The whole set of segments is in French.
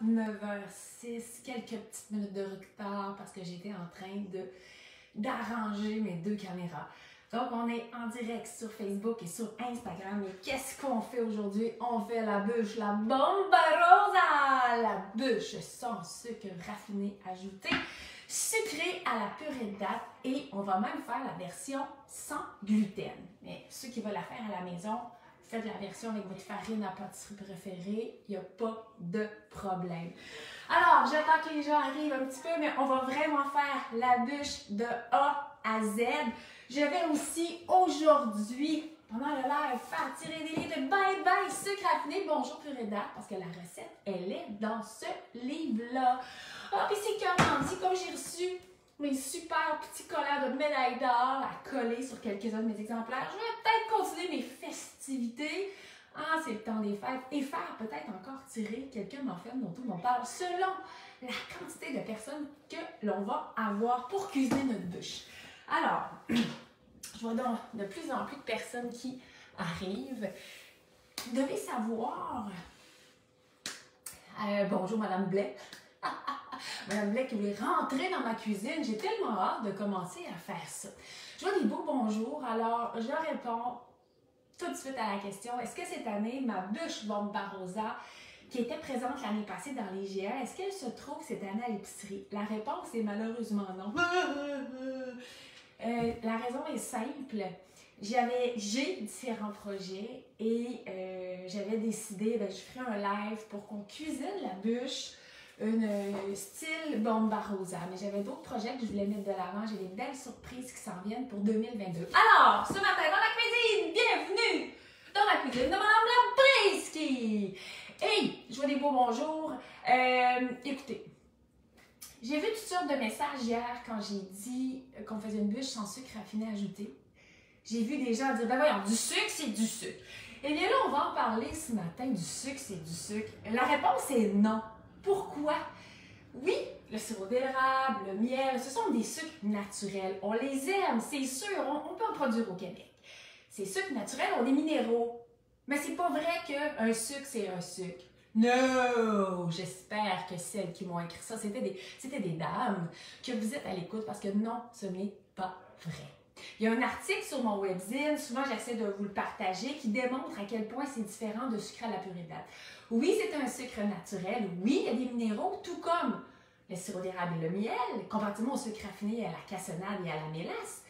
9h06, quelques petites minutes de retard parce que j'étais en train d'arranger mes deux caméras. Donc, on est en direct sur Facebook et sur Instagram. Et qu'est-ce qu'on fait aujourd'hui? On fait la bûche, la Bomba Rosa! La bûche sans sucre raffiné ajouté, sucré à la purée de date. Et on va même faire la version sans gluten. Mais ceux qui veulent la faire à la maison, faites la version avec votre farine à pâtisserie préférée. Il n'y a pas de problème. Alors, j'attends que les gens arrivent un petit peu, mais on va vraiment faire la bûche de A à Z. Je vais aussi aujourd'hui, pendant le live, faire tirer des livres de Bye Bye Sucre Raffiné, Bonjour Purée d'Art, parce que la recette, elle est dans ce livre-là. Ah, puis c'est comment dit, comme j'ai reçu mes super petits collants de médaille d'or à coller sur quelques-uns de mes exemplaires, je vais peut-être continuer mes festivités. Ah, c'est le temps des fêtes. Et faire peut-être encore tirer quelques muffins dont tout le monde parle, selon la quantité de personnes que l'on va avoir pour cuisiner notre bûche. Alors, je vois donc de plus en plus de personnes qui arrivent. Vous devez savoir... bonjour, Madame Blais. Madame Blais qui voulait rentrer dans ma cuisine. J'ai tellement hâte de commencer à faire ça. Je vois des beaux bonjours, alors je réponds tout de suite à la question. Est-ce que cette année, ma bûche Bomba Rosa, qui était présente l'année passée dans les GA, est-ce qu'elle se trouve cette année à l'épicerie? La réponse est malheureusement non. La raison est simple. J'ai différents projets et j'avais décidé, je ferai un live pour qu'on cuisine la bûche, une style Bomba Rosa. Mais j'avais d'autres projets que je voulais mettre de l'avant. J'ai des belles surprises qui s'en viennent pour 2022. Alors, ce matin, dans la cuisine, bienvenue dans la cuisine de Madame Labrisky. Hey, je vois des beaux bonjours. Écoutez, j'ai vu toutes sortes de messages hier quand j'ai dit qu'on faisait une bûche sans sucre raffiné ajouté. J'ai vu des gens dire, ben voyons, du sucre, c'est du sucre. Eh bien là, on va en parler ce matin, du sucre, c'est du sucre. La réponse est non. Pourquoi? Oui, le sirop d'érable, le miel, ce sont des sucres naturels. On les aime, c'est sûr, on peut en produire au Québec. Ces sucres naturels ont des minéraux. Mais c'est pas vrai qu'un sucre, c'est un sucre. Non! J'espère que celles qui m'ont écrit ça, c'était des dames, que vous êtes à l'écoute parce que non, ce n'est pas vrai. Il y a un article sur mon webzine, souvent j'essaie de vous le partager, qui démontre à quel point c'est différent de sucre à la purée de date. Oui, c'est un sucre naturel, oui, il y a des minéraux, tout comme le sirop d'érable et le miel, comparativement au sucre raffiné à la cassonade et à la mélasse.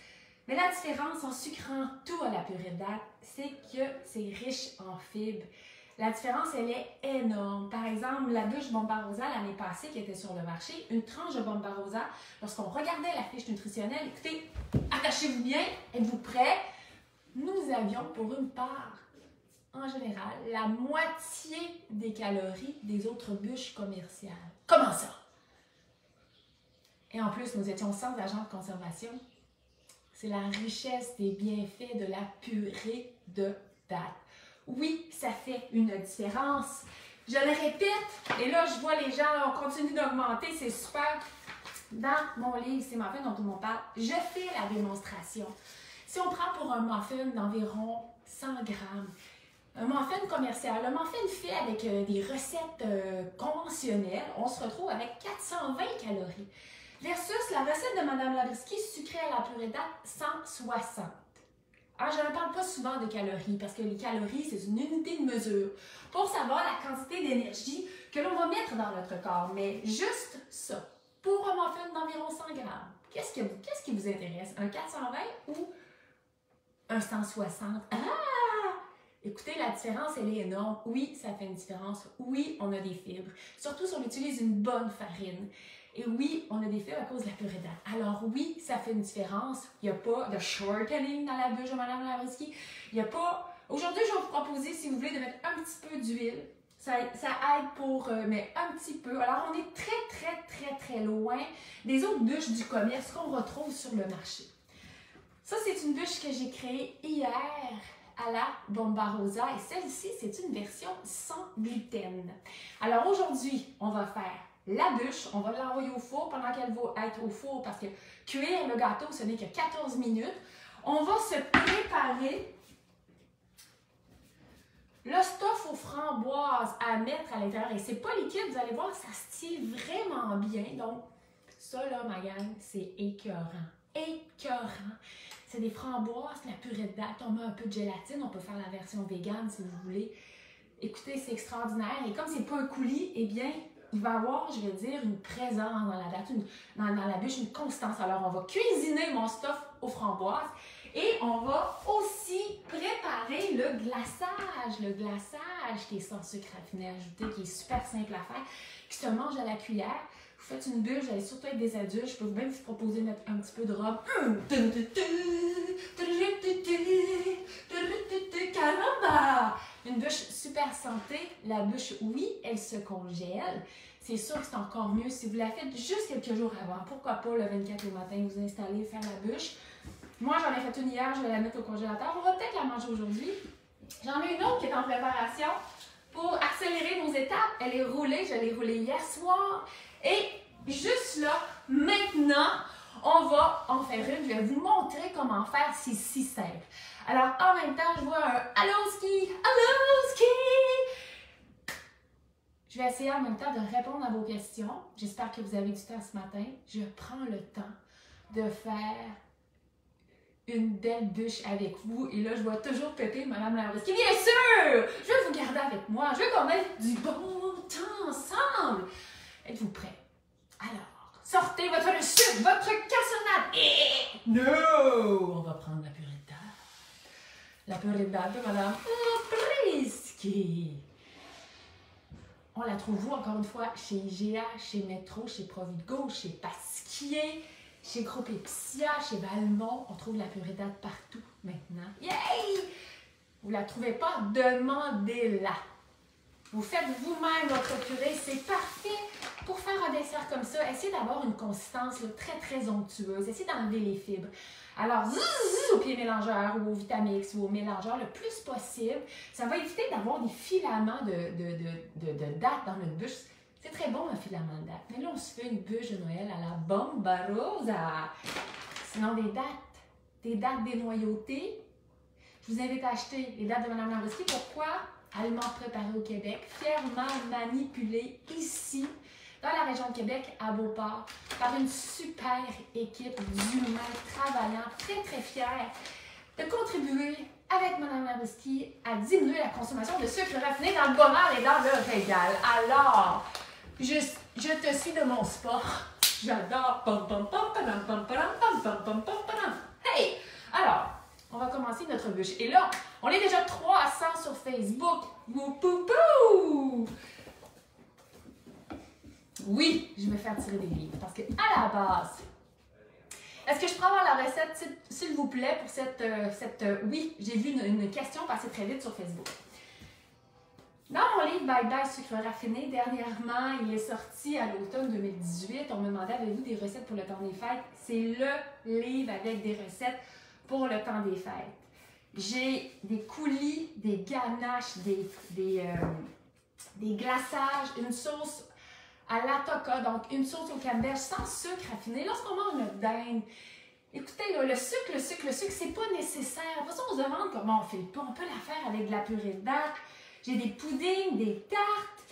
Mais la différence en sucrant tout à la purée de date, c'est que c'est riche en fibres. La différence, elle est énorme. Par exemple, la bûche Bomba Rosa l'année passée qui était sur le marché, une tranche de Bomba Rosa, lorsqu'on regardait la fiche nutritionnelle, écoutez, attachez-vous bien, êtes-vous prêts? Nous avions pour une part, en général, la moitié des calories des autres bûches commerciales. Comment ça? Et en plus, nous étions sans agent de conservation. C'est la richesse des bienfaits de la purée de date. Oui, ça fait une différence. Je le répète, et là, je vois les gens, on continue d'augmenter, c'est super. Dans mon livre, c'est muffin dont tout le monde parle, je fais la démonstration. Si on prend pour un muffin d'environ 100 grammes, un muffin commercial, un muffin fait avec des recettes conventionnelles, on se retrouve avec 420 calories. Versus la recette de Madame Labrisky sucrée à la purée de date, 160. Alors, je ne parle pas souvent de calories parce que les calories, c'est une unité de mesure pour savoir la quantité d'énergie que l'on va mettre dans notre corps. Mais juste ça, pour un muffin d'environ 100 grammes, qu'est-ce qui vous intéresse? Un 420 ou un 160? Ah! Écoutez, la différence, elle est énorme. Oui, ça fait une différence. Oui, on a des fibres. Surtout si on utilise une bonne farine. Et oui, on a des fibres à cause de la purée d'âne. Alors oui, ça fait une différence. Il n'y a pas de shortening dans la bûche de Madame Labrisky. Il n'y a pas... Aujourd'hui, je vais vous proposer, si vous voulez, de mettre un petit peu d'huile. Ça aide pour... mais un petit peu. Alors, on est très loin des autres bûches du commerce qu'on retrouve sur le marché. Ça, c'est une bûche que j'ai créée hier à la Bomba Rosa. Et celle-ci, c'est une version sans gluten. Alors aujourd'hui, on va faire la bûche, on va l'envoyer au four pendant qu'elle va être au four parce que cuire le gâteau, ce n'est que 14 minutes. On va se préparer le stuff stuff aux framboises à mettre à l'intérieur. Et c'est pas liquide, vous allez voir, ça se tient vraiment bien. Donc, ça là, ma gang, c'est écœurant. Écœurant. C'est des framboises, la purée de date. On met un peu de gélatine. On peut faire la version végane si vous voulez. Écoutez, c'est extraordinaire. Et comme c'est pas un coulis, eh bien, il va y avoir, je vais dire, une présence dans la date, dans la bûche, une constance. Alors, on va cuisiner mon stuff aux framboises. Et on va aussi préparer le glaçage. Le glaçage qui est sans sucre raffiné ajouté, qui est super simple à faire, qui se mange à la cuillère. Vous faites une bûche, vous allez surtout être des adultes. Je peux même vous proposer de mettre un petit peu de rhum. Caramba! Une bûche super santé. La bûche, oui, elle se congèle. C'est sûr que c'est encore mieux si vous la faites juste quelques jours avant. Pourquoi pas le 24 au matin, vous installer, faire la bûche. Moi, j'en ai fait une hier, je vais la mettre au congélateur. On va peut-être la manger aujourd'hui. J'en ai une autre qui est en préparation pour accélérer nos étapes. Elle est roulée, je l'ai roulée hier soir. Et juste là, maintenant, on va en faire une. Je vais vous montrer comment faire. C'est si simple. Alors, en même temps, je vois un « Allô, ski! Allô, ski! » Je vais essayer en même temps de répondre à vos questions. J'espère que vous avez du temps ce matin. Je prends le temps de faire une belle bûche avec vous. Et là, je vois toujours Pépé, Madame Labreski. Bien sûr! Je vais vous garder avec moi. Je veux qu'on ait du bon temps ensemble. Êtes-vous prêts? Alors, sortez votre sucre, votre cassonade. Et non! On va prendre la purée de date. La purée de date de Madame Labreski. On la trouve où, encore une fois? Chez IGA, chez Métro, chez Provigo, chez Pasquier, chez Groupe Épiccia, chez Valmont. On trouve la purée de date partout maintenant. Yay! Vous ne la trouvez pas? Demandez-la. Vous faites vous-même votre purée, c'est parfait pour faire un dessert comme ça. Essayez d'avoir une consistance là, très, très onctueuse. Essayez d'enlever les fibres. Alors, au pied mélangeur ou au Vitamix ou au mélangeur le plus possible. Ça va éviter d'avoir des filaments de date dans notre bûche. C'est très bon un filament de date. Mais là, on se fait une bûche de Noël à la bomba rosa. Sinon, des dates dénoyautées. Je vous invite à acheter les dates de Mme Labreski. Pourquoi? Aliments préparés au Québec, fièrement manipulés ici, dans la région de Québec, à Beauport, par une super équipe d'humains travaillants, très, très fiers de contribuer avec Mme Labreski à diminuer la consommation de sucre raffiné dans le bonheur et dans le régal. Alors, je te suis de mon sport. J'adore. Hey! Alors, on va commencer notre bûche. Et là, on est déjà 300 sur Facebook. Woupoupou! Oui, je vais faire tirer des livres parce que à la base, est-ce que je peux avoir la recette, s'il vous plaît, pour oui, j'ai vu une question passer très vite sur Facebook. Dans mon livre Bye Bye Sucre Raffiné, dernièrement, il est sorti à l'automne 2018. On me demandait, avez-vous des recettes pour le temps des fêtes? C'est le livre avec des recettes pour le temps des fêtes. J'ai des coulis, des ganaches, des glaçages, une sauce à l'atoka, donc une sauce au camembert sans sucre raffiné. Lorsqu'on mange notre dinde, écoutez, là, le sucre, c'est pas nécessaire. Après ça, on se demande comment on fait le pain. On peut la faire avec de la purée de date. J'ai des puddings, des tartes,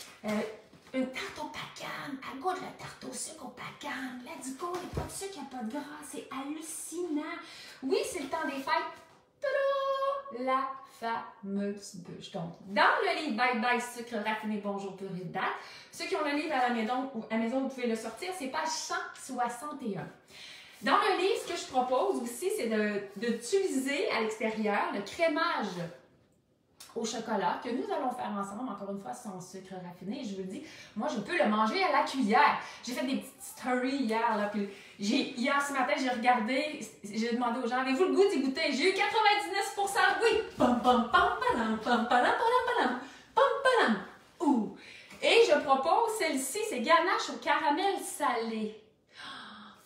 une tarte au pacane. À goût de la tarte au sucre au pacane. Let's go, il n'y a pas de sucre, il n'y a pas de gras. C'est hallucinant. Oui, c'est le temps des fêtes. Tada! La fameuse bûche. Donc, dans le livre Bye Bye Sucre Raffiné, bonjour purée de date. Ceux qui ont le livre à la maison, vous pouvez le sortir. C'est page 161. Dans le livre, ce que je propose aussi, c'est d'utiliser à l'extérieur le crémage au chocolat que nous allons faire ensemble, encore une fois, sans sucre raffiné. Et je vous le dis, moi, je peux le manger à la cuillère. J'ai fait des petites stories hier, là, puis hier, ce matin, j'ai regardé, j'ai demandé aux gens, avez-vous le goût d'y goûter? J'ai eu 99% oui! Pam, pam, pam, pam, pam, pam, pam, pam, pam, ouh! Et je propose celle-ci, c'est ganache au caramel salé.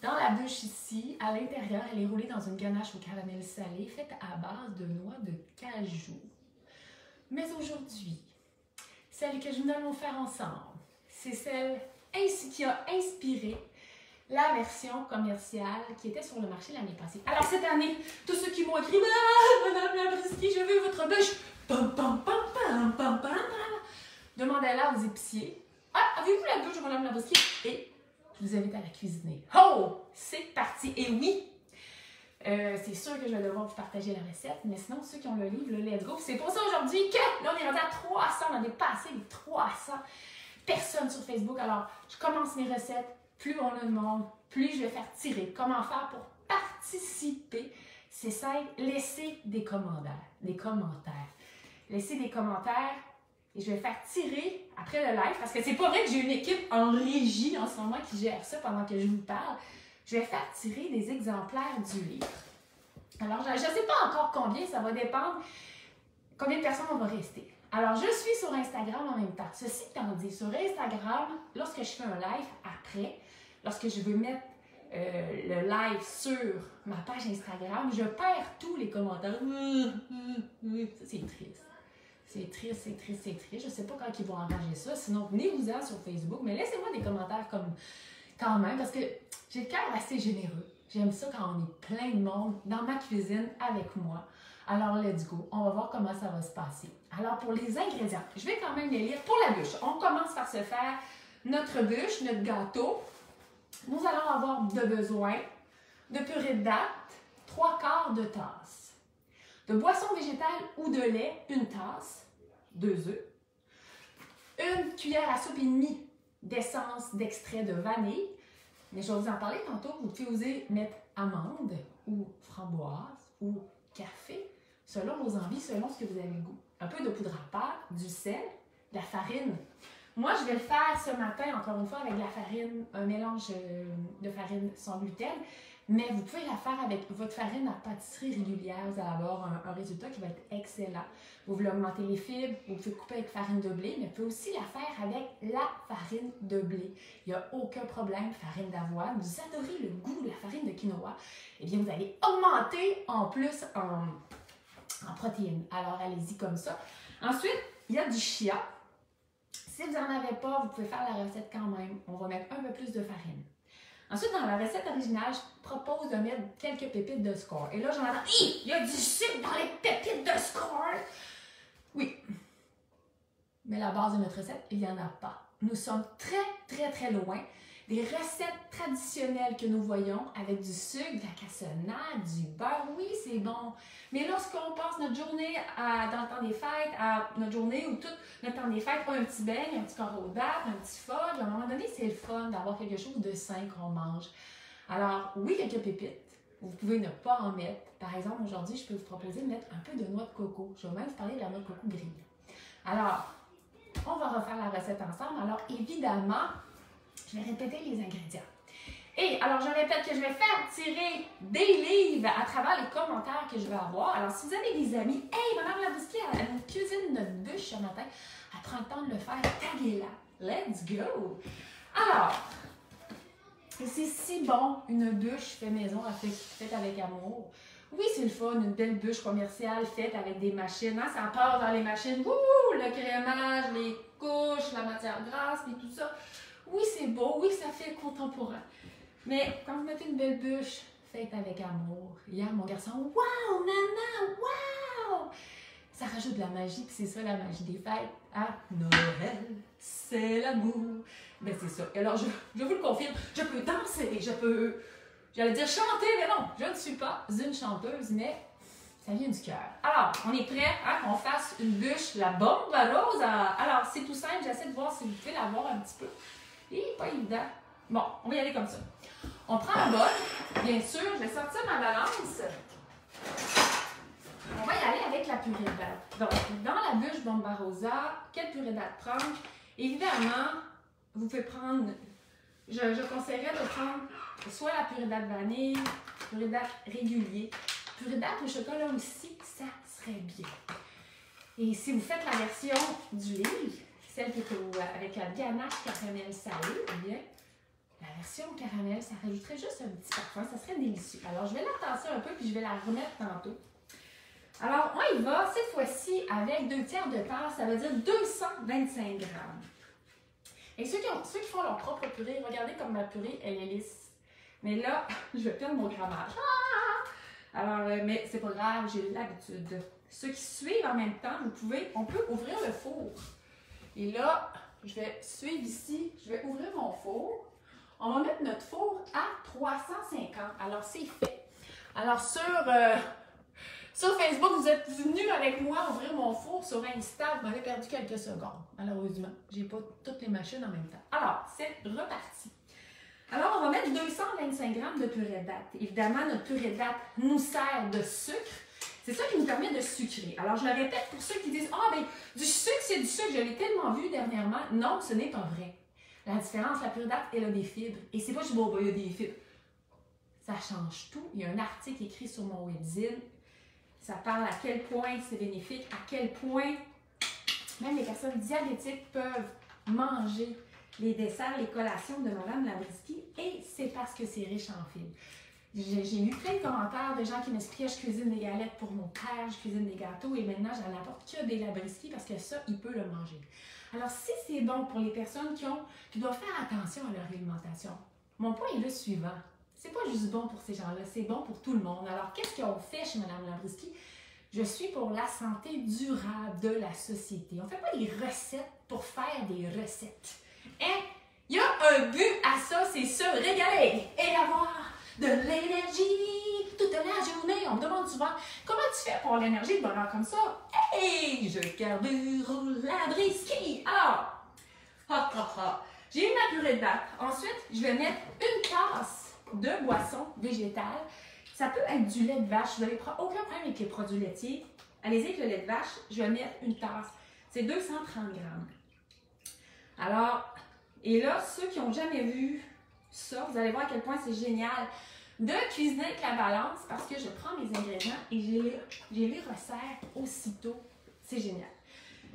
Dans la bûche ici, à l'intérieur, elle est roulée dans une ganache au caramel salé, faite à base de noix de cajou. Mais aujourd'hui, celle que nous allons faire ensemble, c'est celle qui a inspiré la version commerciale qui était sur le marché l'année passée. Alors cette année, tous ceux qui m'ont écrit « Madame Labreski, je veux votre bûche! » Pam, pam, pam, pam, pam, pam, pam. candela aux épiciers. Ah, avez-vous la bûche de Roland Laboustier? Et je vous invite à la cuisiner. Oh! C'est parti! Et oui! C'est sûr que je vais devoir vous partager la recette, mais sinon, ceux qui ont le livre, let's go! C'est pour ça aujourd'hui que là, on est rendu à 300, on a dépassé les 300 personnes sur Facebook. Alors, je commence mes recettes, plus on a de monde, plus je vais faire tirer. Comment faire pour participer? C'est simple, laissez des commentaires. Laissez des commentaires et je vais faire tirer après le live parce que c'est pas vrai que j'ai une équipe en régie en ce moment qui gère ça pendant que je vous parle. Je vais faire tirer des exemplaires du livre. Alors, je ne sais pas encore combien, ça va dépendre combien de personnes on va rester. Alors, je suis sur Instagram en même temps. Ceci étant dit, sur Instagram, lorsque je fais un live après, lorsque je veux mettre le live sur ma page Instagram, je perds tous les commentaires. Ça, c'est triste. C'est triste, c'est triste, c'est triste. Je ne sais pas quand ils vont arranger ça. Sinon, venez-vous-en sur Facebook, mais laissez-moi des commentaires comme quand même, parce que j'ai le cœur assez généreux. J'aime ça quand on est plein de monde dans ma cuisine avec moi. Alors, let's go. On va voir comment ça va se passer. Alors, pour les ingrédients, je vais quand même les lire. Pour la bûche, on commence par se faire notre bûche, notre gâteau. Nous allons avoir besoin de purée de date, 3/4 de tasse. De boisson végétale ou de lait, 1 tasse, 2 œufs. 1 cuillère à soupe et demie d'essence d'extrait de vanille. Mais je vais vous en parler tantôt. Vous pouvez oser mettre amande ou framboise ou café, selon vos envies, selon ce que vous avez le goût. Un peu de poudre à pâte, du sel, de la farine. Moi, je vais le faire ce matin, encore une fois, avec de la farine, un mélange de farine sans gluten. Mais vous pouvez la faire avec votre farine à pâtisserie régulière. Vous allez avoir un résultat qui va être excellent. Vous voulez augmenter les fibres, vous pouvez couper avec farine de blé, mais vous pouvez aussi la faire avec la farine de blé. Il n'y a aucun problème, farine d'avoine. Vous adorez le goût de la farine de quinoa. Eh bien, vous allez augmenter en plus en protéines. Alors, allez-y comme ça. Ensuite, il y a du chia. Si vous n'en avez pas, vous pouvez faire la recette quand même. On va mettre un peu plus de farine. Ensuite, dans la recette originale, je propose de mettre quelques pépites de score. Et là, j'en entends, il y a du sucre dans les pépites de score! Oui. Mais la base de notre recette, il n'y en a pas. Nous sommes très, très, très loin des recettes traditionnelles que nous voyons avec du sucre, de la cassonade, du beurre. Oui, c'est bon. Mais lorsqu'on passe notre journée dans le temps des fêtes, à notre journée où tout notre temps des fêtes, un petit beigne, un petit coraux d'âpre, un petit fudge, à un moment donné, c'est le fun d'avoir quelque chose de sain qu'on mange. Alors, oui, quelques pépites. Vous pouvez ne pas en mettre. Par exemple, aujourd'hui, je peux vous proposer de mettre un peu de noix de coco. Je vais même vous parler de la noix de coco grillée. Alors, on va refaire la recette ensemble. Alors, évidemment, je vais répéter les ingrédients. Et alors, je répète que je vais faire tirer des livres à travers les commentaires que je vais avoir. Alors, si vous avez des amis, « Hey, Madame Laboustier, elle nous cuisine notre bûche ce matin. » Elle prend le temps de le faire, taguez-la. Let's go! Alors, c'est si bon, une bûche faite maison, faite avec amour. Oui, c'est le fun, une belle bûche commerciale faite avec des machines. Hein? Ça part dans les machines, wouh, le crémage, les couches, la matière grasse, et tout ça. Oui, c'est beau, oui, ça fait contemporain. Mais quand vous mettez une belle bûche faite avec amour, hier, mon garçon, waouh, maman, waouh! Ça rajoute de la magie, puis c'est ça la magie des fêtes. Ah, Noël, c'est l'amour. Ben, c'est ça. Alors, je vous le confirme, je peux danser, je peux, j'allais dire chanter, mais non, je ne suis pas une chanteuse, mais ça vient du cœur. Alors, on est prêt hein, qu'on fasse une bûche, la bombe rose. Alors, c'est tout simple, j'essaie de voir si vous pouvez la voir un petit peu. Et pas évident. Bon, on va y aller comme ça. On prend un bol, bien sûr, je vais sortir ma balance. On va y aller avec la purée de date. Donc, dans la bûche Bomba Rosa, quelle purée de date prendre? Évidemment, vous pouvez prendre, je conseillerais de prendre soit la purée de date vanille, purée de date régulier. Purée de date au chocolat aussi, ça serait bien. Et si vous faites la version du livre, celle qui est avec la ganache caramel salé, eh bien, la version caramel, ça rajouterait juste un petit parfum, ça serait délicieux. Alors, je vais la tasser un peu, puis je vais la remettre tantôt. Alors, on y va, cette fois-ci, avec 2 tiers de tasse, ça veut dire 225 grammes. Et ceux qui font leur propre purée, regardez comme ma purée, elle est lisse. Mais là, je vais perdre mon grammage. Ah! Alors, mais c'est pas grave, j'ai l'habitude. Ceux qui suivent en même temps, on peut ouvrir le four. Et là, je vais suivre ici, je vais ouvrir mon four. On va mettre notre four à 350. Alors, c'est fait. Alors, sur Facebook, vous êtes venus avec moi ouvrir mon four. Sur Insta, vous m'avez perdu quelques secondes. Malheureusement, j'ai pas toutes les machines en même temps. Alors, c'est reparti. Alors, on va mettre 225 g de purée de date. Évidemment, notre purée de date nous sert de sucre. C'est ça qui nous permet de sucrer. Alors, je le répète pour ceux qui disent « Ah, bien, du sucre, c'est du sucre. Je l'ai tellement vu dernièrement. » Non, ce n'est pas vrai. La différence, la purée de date, elle a des fibres. Et c'est pas juste bon, il y a des fibres. Ça change tout. Il y a un article écrit sur mon webzine. Ça parle à quel point c'est bénéfique, à quel point même les personnes diabétiques peuvent manger les desserts, les collations de Madame Labriskie, et c'est parce que c'est riche en fibres. J'ai eu plein de commentaires de gens qui m'expliquaient « Je cuisine des galettes pour mon père, je cuisine des gâteaux et maintenant je n'apporte que des Labriskie parce que ça, il peut le manger. » Alors si c'est bon pour les personnes qui doivent faire attention à leur alimentation, mon point est le suivant. C'est pas juste bon pour ces gens-là, c'est bon pour tout le monde. Alors qu'est-ce qu'on fait chez Madame Labriskie? Je suis pour la santé durable de la société. On ne fait pas des recettes pour faire des recettes. Hein? Il y a un but à ça, c'est se régaler et avoir de l'énergie toute la journée. On me demande souvent, comment tu fais pour l'énergie de bonheur comme ça? Hey, je carbure Labriskie. Alors, j'ai eu ma purée de date. Ensuite, je vais mettre une tasse de boisson végétale. Ça peut être du lait de vache. Vous n'avez aucun problème avec les produits laitiers. Allez-y avec le lait de vache. Je vais mettre une tasse. C'est 230 grammes. Alors, et là, ceux qui n'ont jamais vu ça, vous allez voir à quel point c'est génial de cuisiner avec la balance parce que je prends mes ingrédients et je les resserre aussitôt. C'est génial.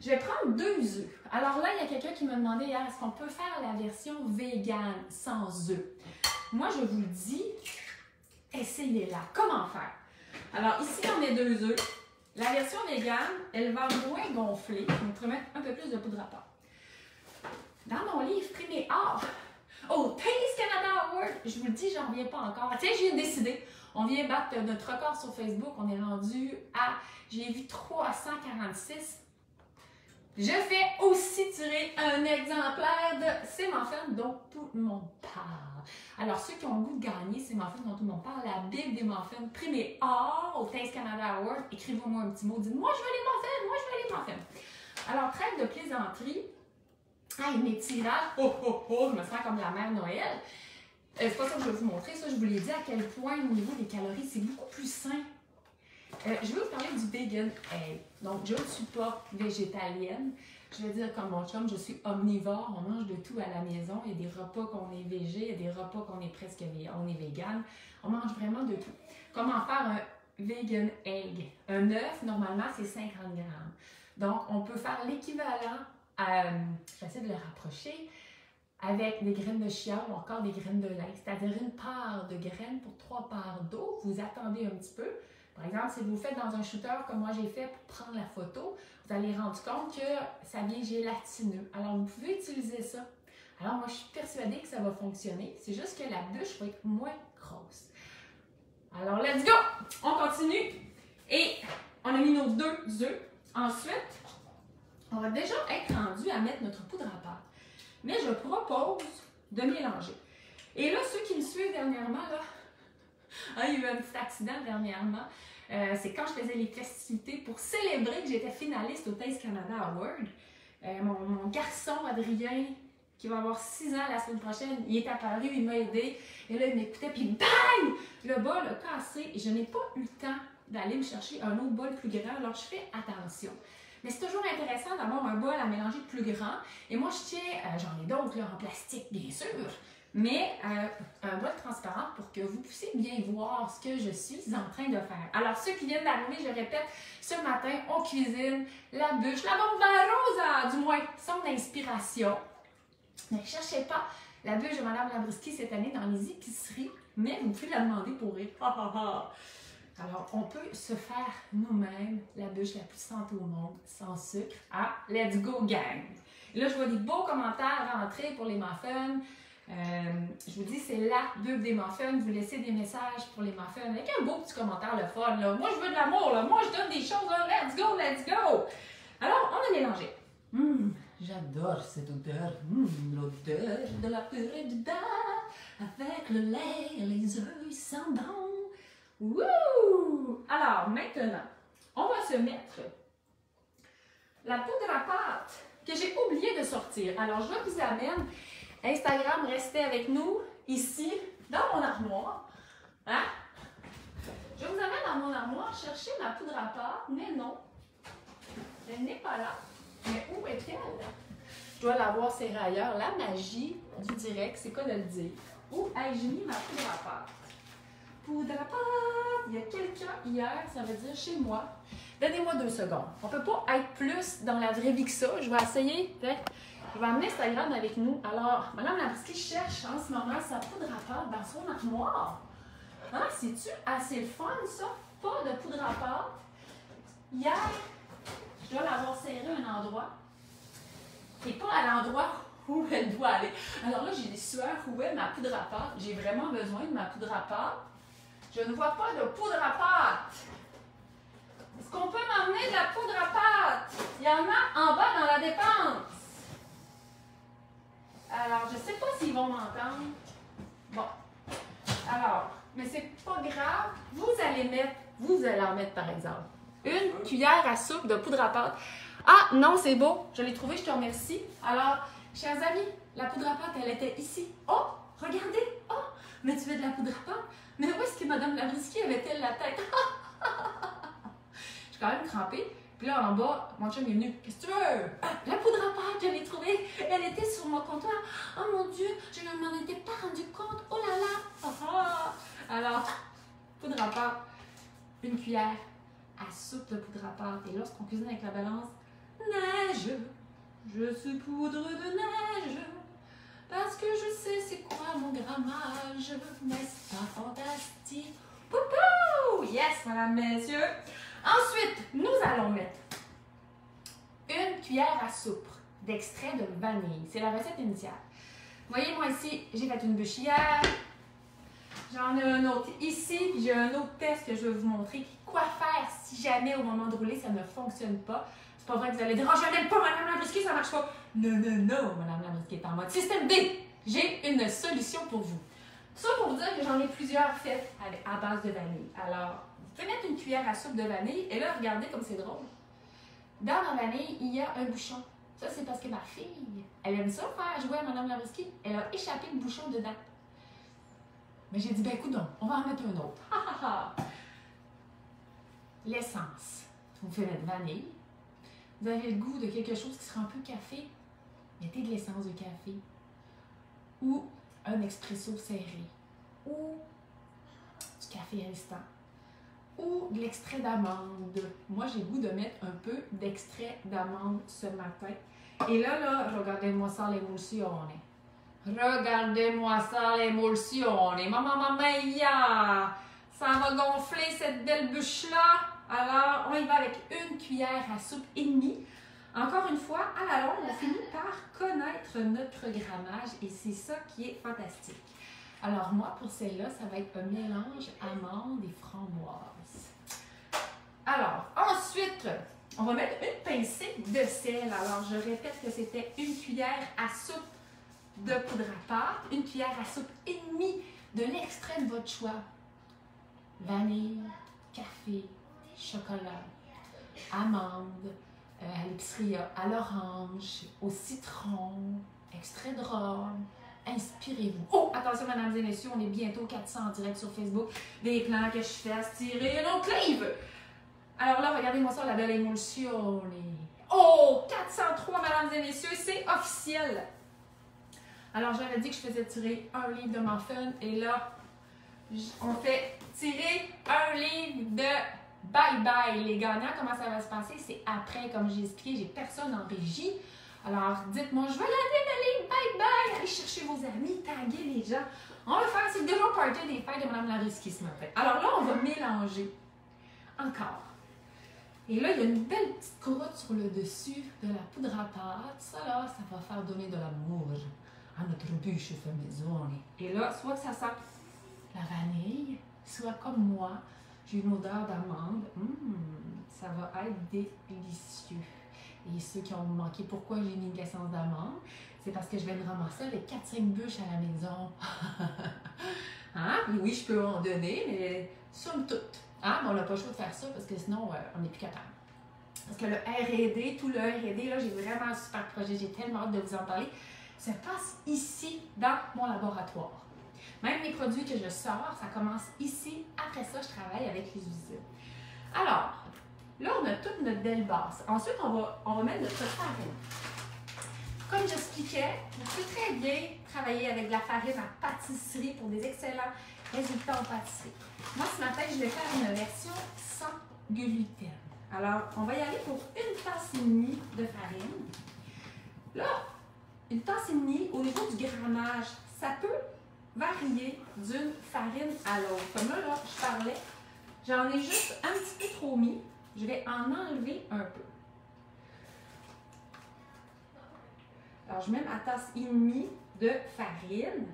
Je vais prendre 2 œufs. Alors là, il y a quelqu'un qui m'a demandé hier, est-ce qu'on peut faire la version vegan sans œufs? Moi, je vous le dis, essayez-la. Comment faire? Alors ici, on met 2 œufs. La version vegan, elle va moins gonfler. Je vais mettre un peu plus de poudre à pâte. Dans mon livre primé art, au Taste Canada Award, je vous le dis, j'en reviens pas encore. Tiens, je viens de décider. On vient battre notre record sur Facebook. On est rendu à, j'ai vu 346. Je fais aussi tirer un exemplaire de ces muffins dont tout le monde parle. Alors, ceux qui ont le goût de gagner ces muffins dont tout le monde parle, la Bible des muffins primée or au Taste Canada Award, écrivez-moi un petit mot, dites-moi, je veux les muffins, moi je veux les muffins. Alors, trêve de plaisanterie. Ah, mes tirages, je me sens comme la mère Noël. C'est pas ça que je vais vous montrer, ça, je vous l'ai dit à quel point au niveau des calories, c'est beaucoup plus sain. Je vais vous parler du vegan egg. Donc, je ne suis pas végétalienne. Je vais dire comme mon chum, je suis omnivore. On mange de tout à la maison. Il y a des repas qu'on est végé, il y a des repas qu'on est presque on est vegan. On mange vraiment de tout. Comment faire un vegan egg? Un œuf, normalement, c'est 50 grammes. Donc, on peut faire l'équivalent, j'essaie de le rapprocher, avec des graines de chia ou encore des graines de lin. C'est-à-dire une part de graines pour 3 parts d'eau. Vous attendez un petit peu. Par exemple, si vous le faites dans un shooter comme moi j'ai fait pour prendre la photo, vous allez rendre compte que ça vient gélatineux. Alors, vous pouvez utiliser ça. Alors, moi, je suis persuadée que ça va fonctionner. C'est juste que la bûche va être moins grosse. Alors, let's go! On continue. Et on a mis nos 2 œufs. Ensuite, on va déjà être rendu à mettre notre poudre à pâte. Mais je propose de mélanger. Et là, ceux qui me suivent dernièrement, là, il y a eu un petit accident dernièrement. C'est quand je faisais les festivités pour célébrer que j'étais finaliste au Taste Canada Award. Mon garçon Adrien, qui va avoir 6 ans la semaine prochaine, il est apparu, il m'a aidé. Et là, il m'écoutait, puis bang! Le bol a cassé. Et je n'ai pas eu le temps d'aller me chercher un autre bol plus grand. Alors, je fais attention. Mais c'est toujours intéressant d'avoir un bol à mélanger plus grand. Et moi, je tiens, j'en ai d'autres en plastique, bien sûr, mais un bol transparent pour que vous puissiez bien voir ce que je suis en train de faire. Alors, ceux qui viennent d'arriver, je répète, ce matin, on cuisine la bûche, la bombe à rose, du moins, son inspiration. Ne cherchez pas la bûche de Madame Labriskie cette année dans les épiceries, mais vous pouvez la demander pour rire. Alors, on peut se faire nous-mêmes la bûche la plus santé au monde, sans sucre. Ah, let's go, gang! Et là, je vois des beaux commentaires rentrer pour les muffins. Je vous dis, c'est la bulle des muffins. Vous laissez des messages pour les muffins avec un beau petit commentaire, le fun. Là. Moi, je veux de l'amour. Moi, je donne des choses. Là. Let's go, let's go! Alors, on a mélangé. J'adore cette odeur, l'odeur de la purée de date, avec le lait et les œufs sans dents. Wouh! Alors, maintenant, on va se mettre la poudre à pâte que j'ai oublié de sortir. Alors, je vous amène, Instagram, restez avec nous, ici, dans mon armoire. Hein? Je vous amène dans mon armoire chercher ma poudre à pâte, mais non, elle n'est pas là. Mais où est-elle? Je dois l'avoir serrée ailleurs. La magie du direct, c'est quoi de le dire? Où ai-je mis ma poudre à pâte? Poudre à pâte! Il y a quelqu'un hier, ça veut dire chez moi. Donnez-moi 2 secondes. On ne peut pas être plus dans la vraie vie que ça. Je vais essayer. Je vais amener Instagram avec nous. Alors, Madame Labriskie cherche en ce moment sa poudre à pâte dans son armoire. Hein? C'est-tu assez le fun, ça? Pas de poudre à pâte. Hier, je dois l'avoir serrée à un endroit. Et pas à l'endroit où elle doit aller. Alors là, j'ai des sueurs. Où est ma poudre à pâte? J'ai vraiment besoin de ma poudre à pâte. Je ne vois pas de poudre à pâte. Est-ce qu'on peut m'emmener de la poudre à pâte? Il y en a en bas dans la dépense. Alors, je ne sais pas s'ils vont m'entendre. Bon. Alors, mais c'est pas grave. Vous allez en mettre par exemple une cuillère à soupe de poudre à pâte. Ah non, c'est beau. Je l'ai trouvé, je te remercie. Alors, chers amis, la poudre à pâte, elle était ici. Oh, regardez. Oh, mais tu veux de la poudre à pâte? Mais où est-ce que Mme Labriskie avait-elle la tête? Je suis quand même crampée. Puis là, en bas, mon chum est venu. Qu'est-ce que tu veux? Ah, la poudre à pâte, je l'ai trouvée. Elle était sur mon comptoir. Oh mon Dieu, je ne m'en étais pas rendu compte. Oh là là. Alors, poudre à pâte, une cuillère à soupe de poudre à pâte. Et lorsqu'on cuisine avec la balance, neige, je suis poudre de neige. Parce que je sais c'est quoi mon grammage. N'est-ce pas fantastique? Poupou! Yes, madame, messieurs. Ensuite, nous allons mettre une cuillère à soupe d'extrait de vanille. C'est la recette initiale. Voyez, moi ici, j'ai fait une bûche hier. J'en ai un autre ici, puis j'ai un autre test que je vais vous montrer. Quoi faire si jamais au moment de rouler, ça ne fonctionne pas. C'est pas vrai que vous allez dire « Oh, je n'aime pas, Madame Labriskie, ça marche pas. » Non, non, non, Madame Labriskie est en mode système D. J'ai une solution pour vous. Ça pour vous dire que j'en ai plusieurs faites à base de vanille. Alors, vous pouvez mettre une cuillère à soupe de vanille, et là, regardez comme c'est drôle. Dans la vanille, il y a un bouchon. Ça, c'est parce que ma fille, elle aime ça faire jouer à Madame Labriskie. Elle a échappé le bouchon dedans. Mais j'ai dit, ben écoute donc, on va en mettre un autre. L'essence. Vous pouvez mettre vanille. Vous avez le goût de quelque chose qui sera un peu café. Mettez de l'essence de café. Ou un expresso serré. Ou du café instant. Ou de l'extrait d'amande. Moi, j'ai le goût de mettre un peu d'extrait d'amande ce matin. Et là, regardez-moi ça, l'émulsion. Regardez-moi ça, l'émulsion. Maman mia! Ça va gonfler cette belle bûche-là. Alors, on y va avec une cuillère à soupe et demie. Encore une fois, à la longue, on finit par connaître notre grammage et c'est ça qui est fantastique. Alors moi, pour celle-là, ça va être un mélange amande et framboise. Alors, ensuite, on va mettre une pincée de sel. Alors, je répète que c'était une cuillère à soupe de poudre à pâte, une cuillère à soupe et demie de l'extrait de votre choix. Vanille, café, chocolat, amande, à l'épicerie, à l'orange, au citron, extrait de rhum. Inspirez-vous. Oh, attention, mesdames et messieurs, on est bientôt 400 en direct sur Facebook. Des plans que je fais à se tirer un autre livre. Alors là, regardez-moi ça, la belle émulsion. Oh, 403, mesdames et messieurs, c'est officiel. Alors, j'avais dit que je faisais tirer un livre de muffin et là, on fait tirer un livre de bye-bye. Les gagnants, comment ça va se passer? C'est après, comme j'ai expliqué, j'ai personne en régie. Alors, dites-moi, je veux la livre, bye-bye. Allez chercher vos amis, taguez les gens. On va faire, c'est déjà party des fêtes de Mme Labriskie ce matin. Alors là, on va mélanger. Encore. Et là, il y a une belle petite croûte sur le dessus de la poudre à pâte. Ça, là, ça va faire donner de l'amour à notre bûche fait maison. Et là, soit que ça sent la vanille, soit comme moi, j'ai une odeur d'amande. Ça va être délicieux. Et ceux qui ont manqué pourquoi j'ai mis de l'essence d'amande, c'est parce que je vais me ramasser avec 4-5 bûches à la maison. Hein? Et oui, je peux en donner, mais somme toute. Hein? Mais on n'a pas le choix de faire ça parce que sinon, on n'est plus capable. Parce que le R&D, tout le R&D, là, j'ai vraiment un super projet, j'ai tellement hâte de vous en parler. Ça passe ici, dans mon laboratoire. Même les produits que je sors, ça commence ici. Après ça, je travaille avec les usines. Alors, là, on a toute notre belle base. Ensuite, on va mettre notre farine. Comme j'expliquais, vous pouvez très bien travailler avec de la farine à pâtisserie pour des excellents résultats en pâtisserie. Moi, ce matin, je vais faire une version sans gluten. Alors, on va y aller pour 1 tasse et demie de farine. Là, 1 tasse et demie, au niveau du grammage, ça peut varier d'une farine à l'autre. Comme là, je parlais, j'en ai juste un petit peu trop mis. Je vais en enlever un peu. Alors, je mets ma tasse et demie de farine.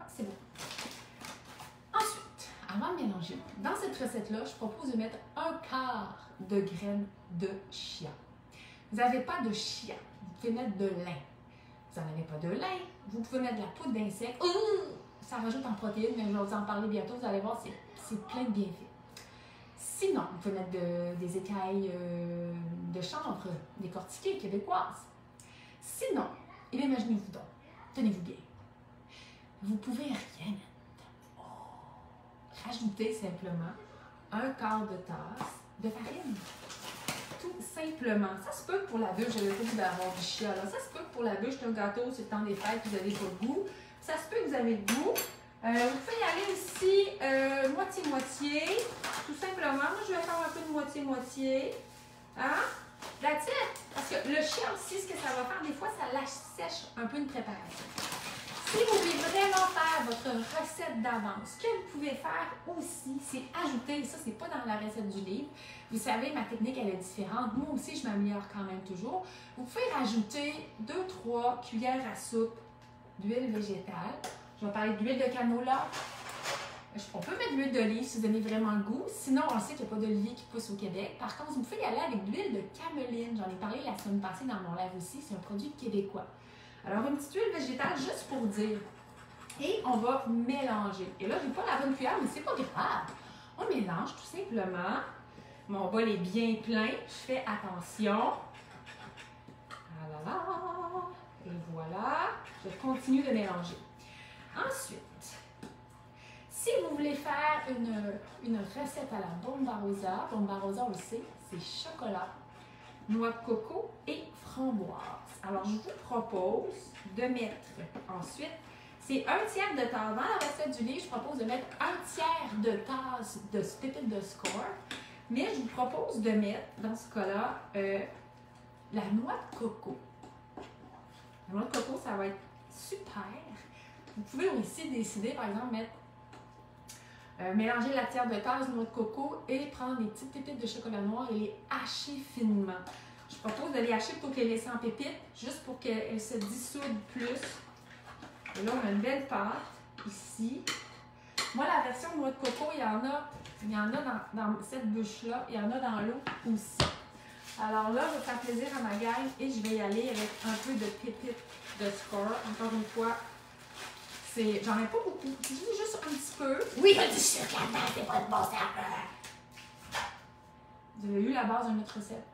Ah, c'est bon. Ensuite, avant de mélanger, dans cette recette-là, je propose de mettre 1/4 de graines de chia. Vous n'avez pas de chia, vous pouvez mettre de lin. Vous n'en avez pas de lin, vous pouvez mettre de la poudre d'insectes. Ça rajoute en protéines, mais je vais vous en parler bientôt. Vous allez voir, c'est plein de bienfaits. Sinon, vous pouvez mettre des écailles de chanvre, décortiquées, québécoises. Sinon, imaginez-vous donc, tenez-vous bien, vous pouvez rien mettre. Rajoutez simplement 1/4 de tasse de farine. Tout simplement. Ça se peut que pour la bûche, j'avais pas envie d'avoir du chia. Là. Ça se peut que pour la bûche, c'est un gâteau, c'est le temps des fêtes, vous avez pas de goût. Ça se peut que vous avez le goût. Vous pouvez y aller aussi moitié-moitié. Tout simplement. Moi, je vais faire un peu de moitié-moitié. Hein? That's it. Parce que le chia aussi, ce que ça va faire, des fois, ça lâche sèche un peu une préparation. Si vous voulez vraiment faire votre recette d'avance, ce que vous pouvez faire aussi, c'est ajouter, ça c'est pas dans la recette du livre, vous savez, ma technique elle est différente, moi aussi je m'améliore quand même toujours. Vous pouvez rajouter 2-3 cuillères à soupe d'huile végétale. Je vais parler d'huile de canola. On peut mettre de l'huile d'olive si vous aimez vraiment le goût. Sinon, on sait qu'il n'y a pas d'olivier qui pousse au Québec. Par contre, vous pouvez y aller avec de l'huile de cameline. J'en ai parlé la semaine passée dans mon live aussi. C'est un produit québécois. Alors, une petite huile végétale juste pour dire. Et on va mélanger. Et là, je n'ai pas la bonne cuillère, mais c'est pas grave. On mélange tout simplement. Mon bol est bien plein. Je fais attention. Voilà. Et voilà. Je continue de mélanger. Ensuite, si vous voulez faire une recette à la bomba rosa, on le sait, c'est chocolat, noix de coco et framboise. Alors, je vous propose de mettre ensuite, c'est 1/3 de tasse. Dans la recette du livre, je propose de mettre 1/3 de tasse de pépites de score. Mais je vous propose de mettre, dans ce cas-là, la noix de coco. La noix de coco, ça va être super. Vous pouvez aussi décider, par exemple, mettre mélanger la tiers de tasse de noix de coco et prendre des petites pépites de chocolat noir et les hacher finement. Je propose de les hacher plutôt que les laisser en pépites, juste pour qu'elles se dissoudent plus. Et là, on a une belle pâte ici. Moi, la version noix de coco, il y en a dans cette bûche-là, il y en a dans l'eau aussi. Alors là, je vais faire plaisir à ma gang et je vais y aller avec un peu de pépites de score. Encore une fois, j'en ai pas beaucoup. Juste un petit peu. Oui, je dis sucre là-dedans, c'est pas de bon sens. Vous avez vu la base de notre recette.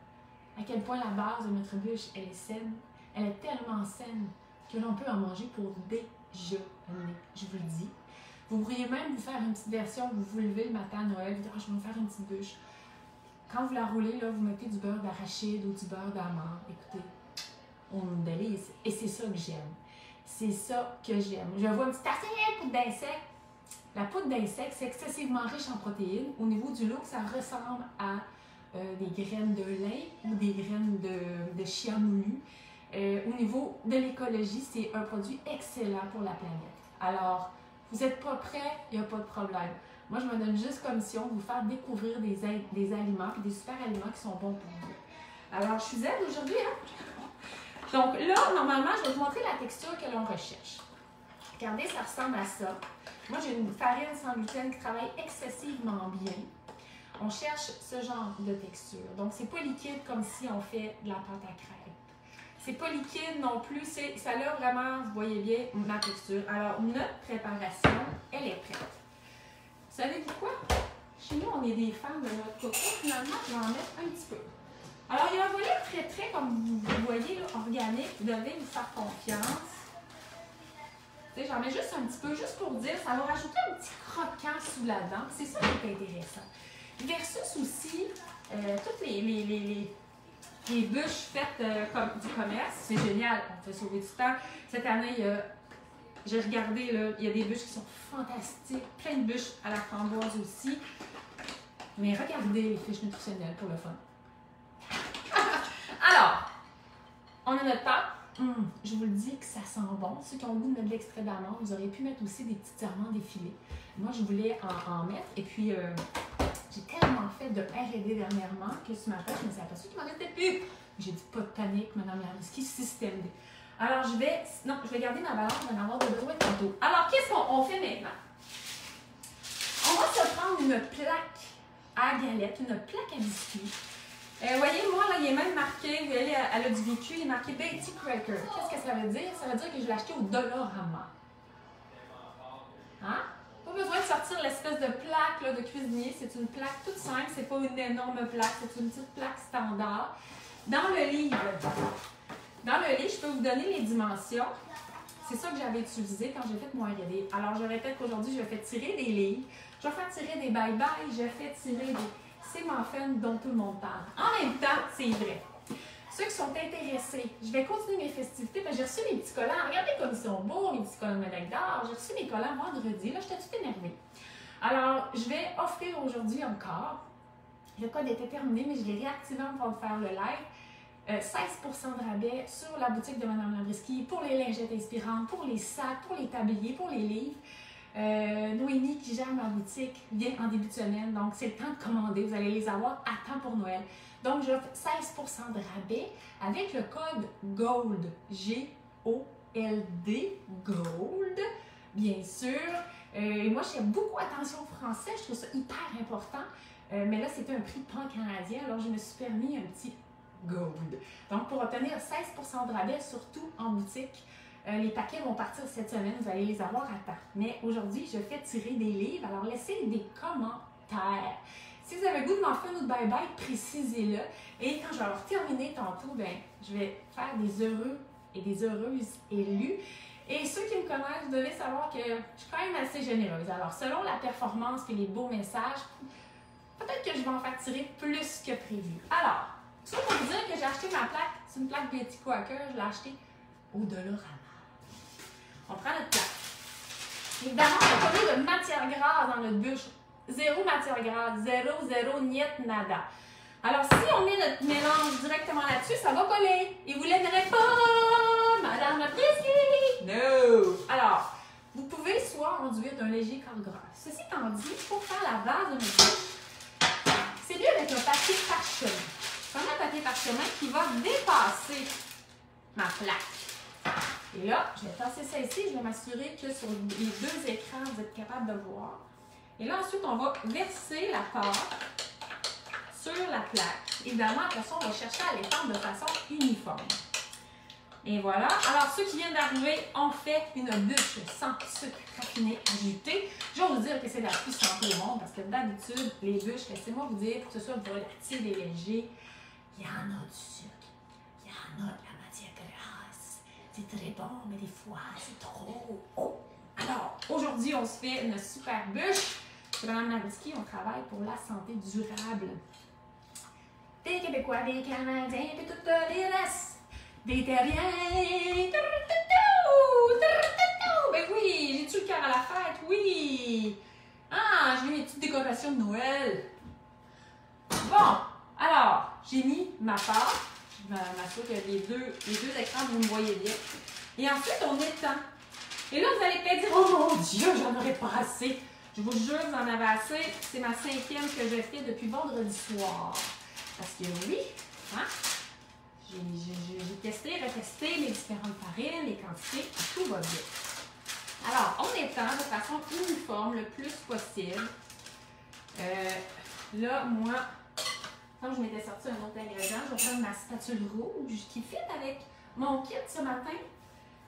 À quel point la base de notre bûche, elle est saine. Elle est tellement saine que l'on peut en manger pour déjeuner. Je vous le dis. Vous pourriez même vous faire une petite version, vous vous levez le matin à Noël, vous dites, je vais me faire une petite bûche. Quand vous la roulez, là, vous mettez du beurre d'arachide ou du beurre d'amande. Écoutez, on me délice. Et c'est ça que j'aime. C'est ça que j'aime. Je vois une petite tasse de poudre d'insectes. La poudre d'insectes, c'est excessivement riche en protéines. Au niveau du look, ça ressemble à des graines de lin ou des graines de chia moulu. Au niveau de l'écologie, c'est un produit excellent pour la planète. Alors, vous n'êtes pas prêts, il n'y a pas de problème. Moi, je me donne juste comme mission de vous faire découvrir des aliments et des super aliments qui sont bons pour vous. Alors, je suis zen aujourd'hui, hein? Donc là, normalement, je vais vous montrer la texture que l'on recherche. Regardez, ça ressemble à ça. Moi, j'ai une farine sans gluten qui travaille excessivement bien. on cherche ce genre de texture. Donc, c'est pas liquide comme si on fait de la pâte à crêpes. C'est pas liquide non plus, ça a vraiment, vous voyez bien, ma texture. Alors, notre préparation, elle est prête. Vous savez pourquoi? Chez nous, on est des fans de notre coco. Finalement, je vais en mettre un petit peu. Alors, il y a un volet très, comme vous voyez, là, organique. Vous devez vous faire confiance. Tu sais, j'en mets juste un petit peu, juste pour dire, ça va rajouter un petit croquant sous la dent. C'est ça qui est intéressant. Versus aussi, toutes les bûches faites comme du commerce. C'est génial, on fait sauver du temps. Cette année, j'ai regardé, là, il y a des bûches qui sont fantastiques. Plein de bûches à la framboise aussi. Mais regardez les fiches nutritionnelles pour le fun. Alors, on a notre pâte. Je vous le dis que ça sent bon. Ceux qui ont le goût de mettre de l'extrait d'amande, vous auriez pu mettre aussi des petites amandes effilées. Moi, je voulais en mettre. Et puis, j'ai tellement fait de R&D dernièrement que ce matin, je me suis aperçue qu'il m'en restait plus. J'ai dit, pas de panique, Madame Laruski, système D. Alors, je vais garder ma balance, je vais en avoir besoin tantôt. Alors, qu'est-ce qu'on fait maintenant? On va se prendre une plaque à galette, une plaque à biscuits. Voyez, moi, là, il est même marqué, vous voyez, elle a du vécu, il est marqué Betty Cracker. Qu'est-ce que ça veut dire? Ça veut dire que je l'ai acheté au Dollarama. Hein? Pas besoin de sortir l'espèce de plaque là, de cuisinier. C'est une plaque toute simple, c'est pas une énorme plaque, c'est une petite plaque standard. Dans le livre, je peux vous donner les dimensions. C'est ça que j'avais utilisé quand j'ai fait mon R&D. Alors, je répète qu'aujourd'hui, je fais tirer des livres, je vais faire tirer des bye-bye, je fais tirer des... C'est muffins dont tout le monde parle. En même temps, c'est vrai. Ceux qui sont intéressés, je vais continuer mes festivités parce que j'ai reçu mes petits collants. Regardez comme ils sont beaux, mes petits collants de médaille d'or. J'ai reçu mes collants vendredi. Là, j'étais tout énervée. Alors, je vais offrir aujourd'hui encore. Le code était terminé, mais je l'ai réactivé pour faire le live. 16% de rabais sur la boutique de Mme Labriski pour les lingettes inspirantes, pour les sacs, pour les tabliers, pour les livres. Noémie qui gère ma boutique vient en début de semaine, donc c'est le temps de commander. Vous allez les avoir à temps pour Noël. Donc, j'offre 16% de rabais avec le code GOLD, G-O-L-D, GOLD, bien sûr. Moi, je fais beaucoup attention au français, je trouve ça hyper important. Mais là, c'était un prix pan-canadien, alors je me suis permis un petit GOLD. Donc, pour obtenir 16% de rabais, surtout en boutique, les paquets vont partir cette semaine, vous allez les avoir à temps. Mais aujourd'hui, je fais tirer des livres, alors laissez des commentaires. Si vous avez le goût de m'en faire une bye-bye, précisez-le. Et quand je vais avoir terminé tantôt, je vais faire des heureux et des heureuses élus. Et ceux qui me connaissent, vous devez savoir que je suis quand même assez généreuse. Alors, selon la performance et les beaux messages, peut-être que je vais en faire tirer plus que prévu. Alors, tout ça pour vous dire que j'ai acheté ma plaque. C'est une plaque Betty Cracker, je l'ai achetée au Dollarama. On prend notre plaque. Évidemment, on n'a pas mis de matière grasse dans notre bûche. Zéro matière grasse, zéro, niet, nada. Alors, si on met notre mélange directement là-dessus, ça va coller. Et vous ne l'aimerez pas, Madame Labriski. No! Alors, vous pouvez soit enduire d'un léger quart gras. Ceci étant dit, pour faire la base de notre bûche, c'est mieux avec un papier parchemin. Je prends un papier parchemin qui va dépasser ma plaque. Et là, je vais passer ça ici. Je vais m'assurer que sur les deux écrans, vous êtes capable de voir. Et là, ensuite, on va verser la pâte sur la plaque. Évidemment, après ça, on va chercher à l'étendre de façon uniforme. Et voilà. Alors, ceux qui viennent d'arriver ont fait une bûche sans sucre raffiné ajouté. Je vais vous dire que c'est la plus santé au monde parce que d'habitude, les bûches, laissez-moi vous dire, pour que ce soit volatile et léger, il y en a du sucre, il y en a de la matière grasse. C'est très bon, mais des fois, c'est trop. Oh. Alors, aujourd'hui, on se fait une super bûche. Chez Mme Labriski, on travaille pour la santé durable. Des Québécois, des Canadiens, puis toutes les races. Des terriens. Ben oui, j'ai-tu le cœur à la fête? Oui. Ah, j'ai mis mes petites décorations de Noël. Bon, alors, j'ai mis ma pâte. Je m'assure que les deux écrans, vous me voyez bien. Et ensuite, on étend. Et là, vous allez peut-être dire, oh mon Dieu, j'en aurais pas assez. Je vous jure, vous en avez assez. C'est ma 5e que je fais depuis vendredi soir. Parce que oui, hein, j'ai testé, retesté les différentes farines, les quantités, tout va bien. Alors, on étend de façon uniforme le plus possible. là, moi, comme je m'étais sorti un autre ingrédient, je vais prendre ma spatule rouge qui fit avec mon kit ce matin,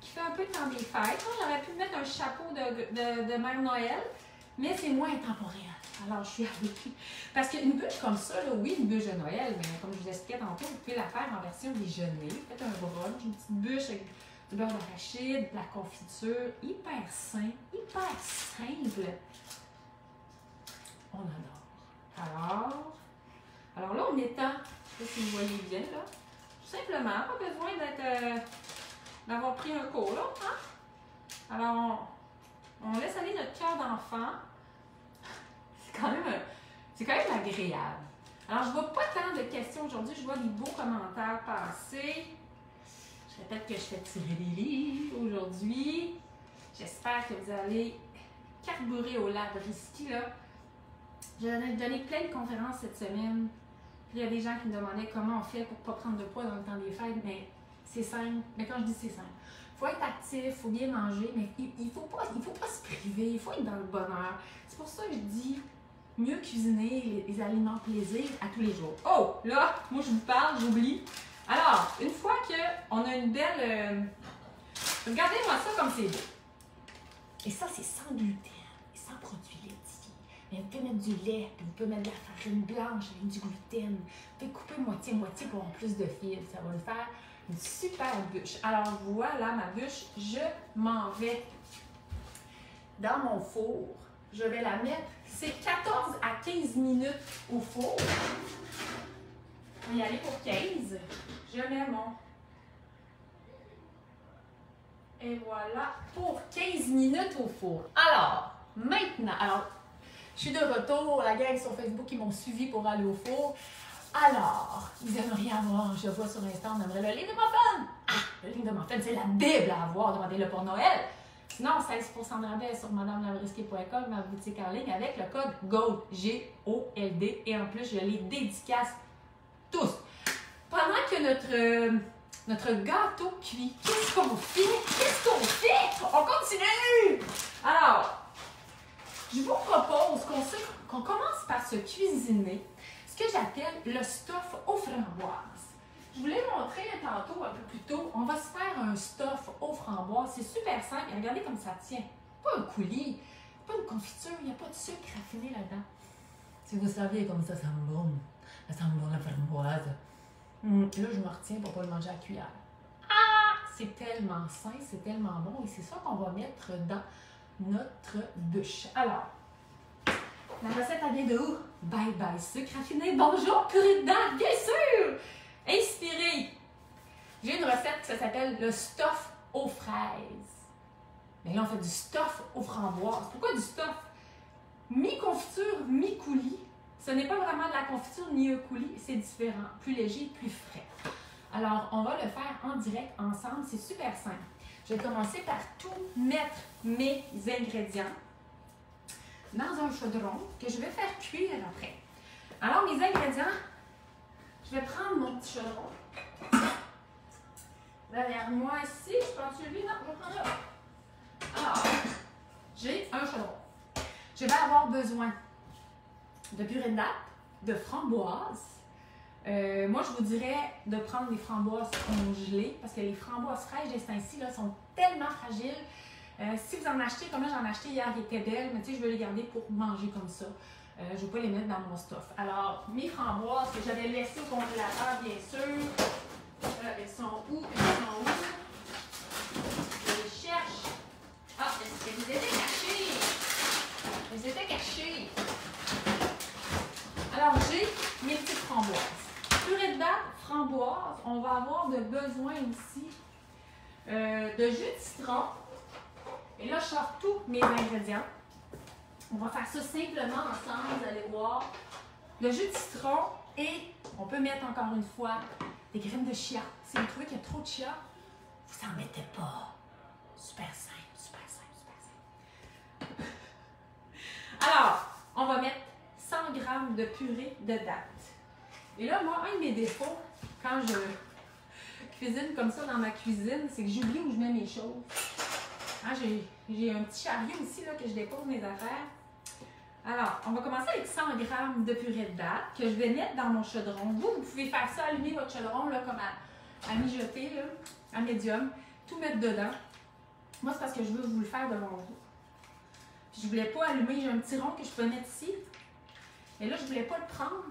qui fait un peu le temps des fêtes. J'aurais pu mettre un chapeau de Mère Noël, mais c'est moins intemporel. Alors, je suis allée. Parce qu'une bûche comme ça, là, oui, une bûche de Noël, mais comme je vous expliquais tantôt, vous pouvez la faire en version déjeuner. Faites un brunch, une petite bûche avec du beurre d'arachide, de la confiture, hyper sain, hyper simple. On adore. Alors là, on étend, je sais pas si vous voyez bien, là, tout simplement, pas besoin d'avoir pris un cours, là. Hein? Alors, on laisse aller notre cœur d'enfant. C'est quand même agréable. Alors, je ne vois pas tant de questions aujourd'hui. Je vois des beaux commentaires passer. Je répète que je fais tirer des livres aujourd'hui. J'espère que vous allez carburer au Labriski, là. J'ai donné plein de conférences cette semaine. Puis il y a des gens qui me demandaient comment on fait pour ne pas prendre de poids dans le temps des fêtes. Mais c'est simple. Mais quand je dis c'est simple, il faut être actif, il faut bien manger, mais il ne faut pas se priver, il faut être dans le bonheur. C'est pour ça que je dis mieux cuisiner les aliments plaisir à tous les jours. Oh, là, moi je vous parle, j'oublie. Alors, une fois qu'on a une belle... regardez-moi ça comme c'est beau. Et ça, c'est sans gluten et sans produits laitiers. Mais vous pouvez mettre du lait, puis vous pouvez mettre de la farine blanche avec du gluten. Vous pouvez couper moitié-moitié pour avoir plus de fibres. Ça va vous faire une super bûche. Alors voilà ma bûche. Je m'en vais dans mon four. Je vais la mettre, c'est 14 à 15 minutes au four. On va y aller pour 15. Je mets mon... Et voilà, pour 15 minutes au four. Alors, maintenant, je suis de retour, la gang sur Facebook qui m'ont suivi pour aller au four. Alors, vous aimeriez avoir, je vois sur Insta, on aimerait le livre de muffin. Ah, le livre de muffin, c'est la Bible à avoir, demandez-le pour Noël. Sinon, 16% de rabais sur madamelabriski.com, ma boutique en ligne, avec le code GOLD, G-O-L-D. Et en plus, je les dédicace tous. Pendant que notre gâteau cuit, qu'est-ce qu'on fait? On continue! Alors, je vous propose qu'on commence par se cuisiner ce que j'appelle le stuff aux framboises. Je vous l'ai montré tantôt, un peu plus tôt. On va se faire un stuff aux framboises. C'est super simple. Et regardez comme ça tient. Pas un coulis, pas une confiture, il n'y a pas de sucre raffiné là-dedans. Si vous saviez comme ça sent bon. Ça sent bon la framboise. Là, je me retiens pour ne pas le manger à la cuillère. Ah! C'est tellement sain, c'est tellement bon. Et c'est ça qu'on va mettre dans notre bûche. Alors, la recette, elle vient de où? Bye bye sucre raffiné. Bonjour, purée de date, bien sûr! Inspiré. J'ai une recette qui s'appelle le stuff aux fraises. Mais là, on fait du stuff aux framboises. Pourquoi du stuff? Mi-confiture, mi-coulis. Ce n'est pas vraiment de la confiture ni un coulis, c'est différent. Plus léger, plus frais. Alors, on va le faire en direct ensemble. C'est super simple. Je vais commencer par tout mettre mes ingrédients dans un chaudron que je vais faire cuire après. Alors, mes ingrédients, je vais prendre mon petit chaudron. Derrière moi ici, je prends celui, non, je vais prendre là. Alors, j'ai un chaudron. Je vais avoir besoin de purée de date, de framboises. Moi, je vous dirais de prendre des framboises congelées parce que les framboises fraîches de ce temps-ci là, sont tellement fragiles. Si vous en achetez, comme moi j'en ai acheté hier, qui étaient belles, mais tu sais, je veux les garder pour manger comme ça. Je ne vais pas les mettre dans mon stuff. Alors, mes framboises que j'avais laissées au congélateur, bien sûr. Elles sont où? Je les cherche. Ah, elles étaient cachées. Elles étaient cachées. Alors, j'ai mes petites framboises. Purée de date, framboise. On va avoir besoin ici de jus de citron. Et là, je sors tous mes ingrédients. On va faire ça simplement ensemble, vous allez voir. Le jus de citron et on peut mettre encore une fois des graines de chia. Si vous trouvez qu'il y a trop de chia, vous n'en mettez pas. Super simple, super simple, super simple. Alors, on va mettre 100 g de purée de date. Et là, moi, un de mes défauts, quand je cuisine comme ça dans ma cuisine, c'est que j'oublie où je mets mes choses. Hein, j'ai un petit chariot ici là, que je dépose mes affaires. Alors, on va commencer avec 100 g de purée de date que je vais mettre dans mon chaudron. Vous pouvez faire ça, allumer votre chaudron là, comme à mijoter, là, à médium, tout mettre dedans. Moi, c'est parce que je veux vous le faire devant vous. Puis je voulais pas allumer, j'ai un petit rond que je peux mettre ici. Mais là, je voulais pas le prendre.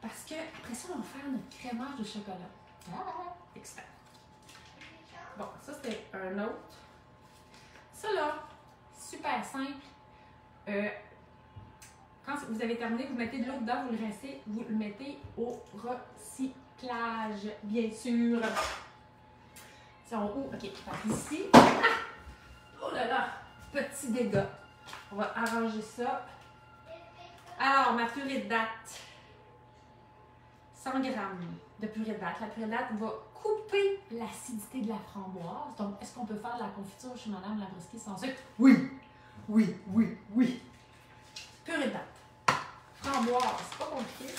Parce que, après ça, on va faire notre crémage de chocolat. Ah, extra. Bon, ça, c'était un autre. Ça, là, super simple. Quand vous avez terminé, vous mettez de l'eau dedans, vous le rincez, vous le mettez au recyclage, bien sûr. Ils sont où? OK, ici. Ah! Oh là là! Petit dégât. On va arranger ça. Alors, ma purée de date. 100 g de purée de date. La purée de date va couper l'acidité de la framboise. Donc, est-ce qu'on peut faire de la confiture chez Madame Labrisky sans sucre? Oui! Oui, oui, oui. Purée de date. Framboise, c'est pas compliqué.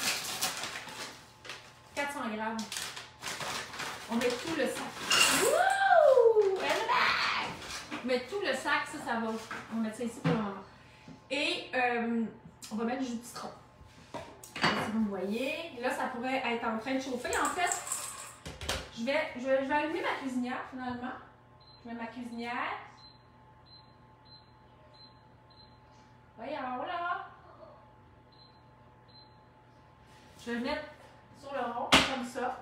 400 g. On met tout le sac. Wouh! On met tout le sac, ça va. On va mettre ça ici pour le moment. Et on va mettre du jus de citron. Si vous me voyez, là, ça pourrait être en train de chauffer. En fait, je vais allumer ma cuisinière, finalement. Je mets ma cuisinière. Voyons, là. Je vais le mettre sur le rond, comme ça.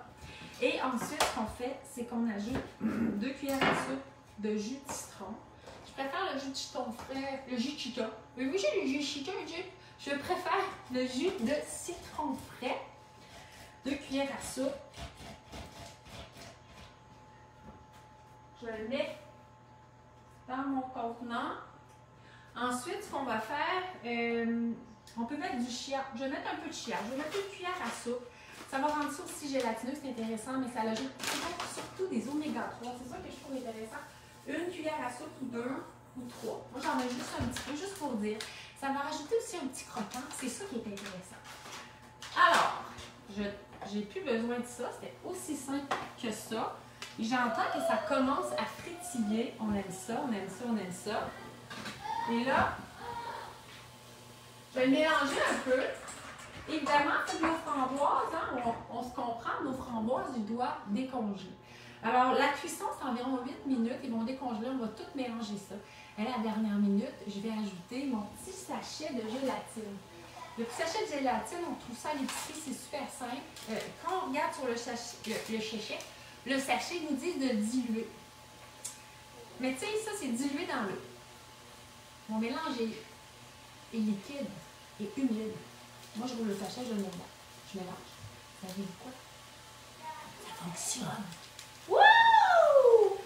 Et ensuite, ce qu'on fait, c'est qu'on ajoute 2 cuillères à soupe de jus de citron. Je préfère le jus de citron frais, le jus de chica. Oui, j'ai le jus de chica, je préfère le jus de citron frais. 2 cuillères à soupe. Je le mets dans mon contenant. Ensuite, ce qu'on va faire, on peut mettre du chia. Je vais mettre un peu de chia. Je vais mettre 1 cuillère à soupe. Ça va rendre ça aussi gélatineux, c'est intéressant, mais ça ajoute surtout des oméga 3. C'est ça que je trouve intéressant. 1 cuillère à soupe ou 2 ou 3. Moi, j'en mets juste un petit peu, juste pour dire. Ça va rajouter aussi un petit croquant. C'est ça qui est intéressant. Alors, j'ai plus besoin de ça. C'était aussi simple que ça. Et j'entends que ça commence à frétiller. On aime ça, on aime ça, on aime ça. Et là, je vais le mélanger un peu. Évidemment, pour nos framboises, hein, on se comprend, nos framboises, ils doivent décongeler. Alors, la cuisson, c'est environ 8 minutes. Ils vont décongeler, on va tout mélanger ça. Et à la dernière minute, je vais ajouter mon petit sachet de gélatine. Le petit sachet de gélatine, on trouve ça à l'épicerie, c'est super simple. Quand on regarde sur le sachet nous dit de diluer. Mais tu sais, ça, c'est dilué dans l'eau. Mon mélange est liquide et humide. Moi, je roule le sachet, je le mets dedans. Je mélange. Vous savez quoi? Ça fonctionne! Wouh!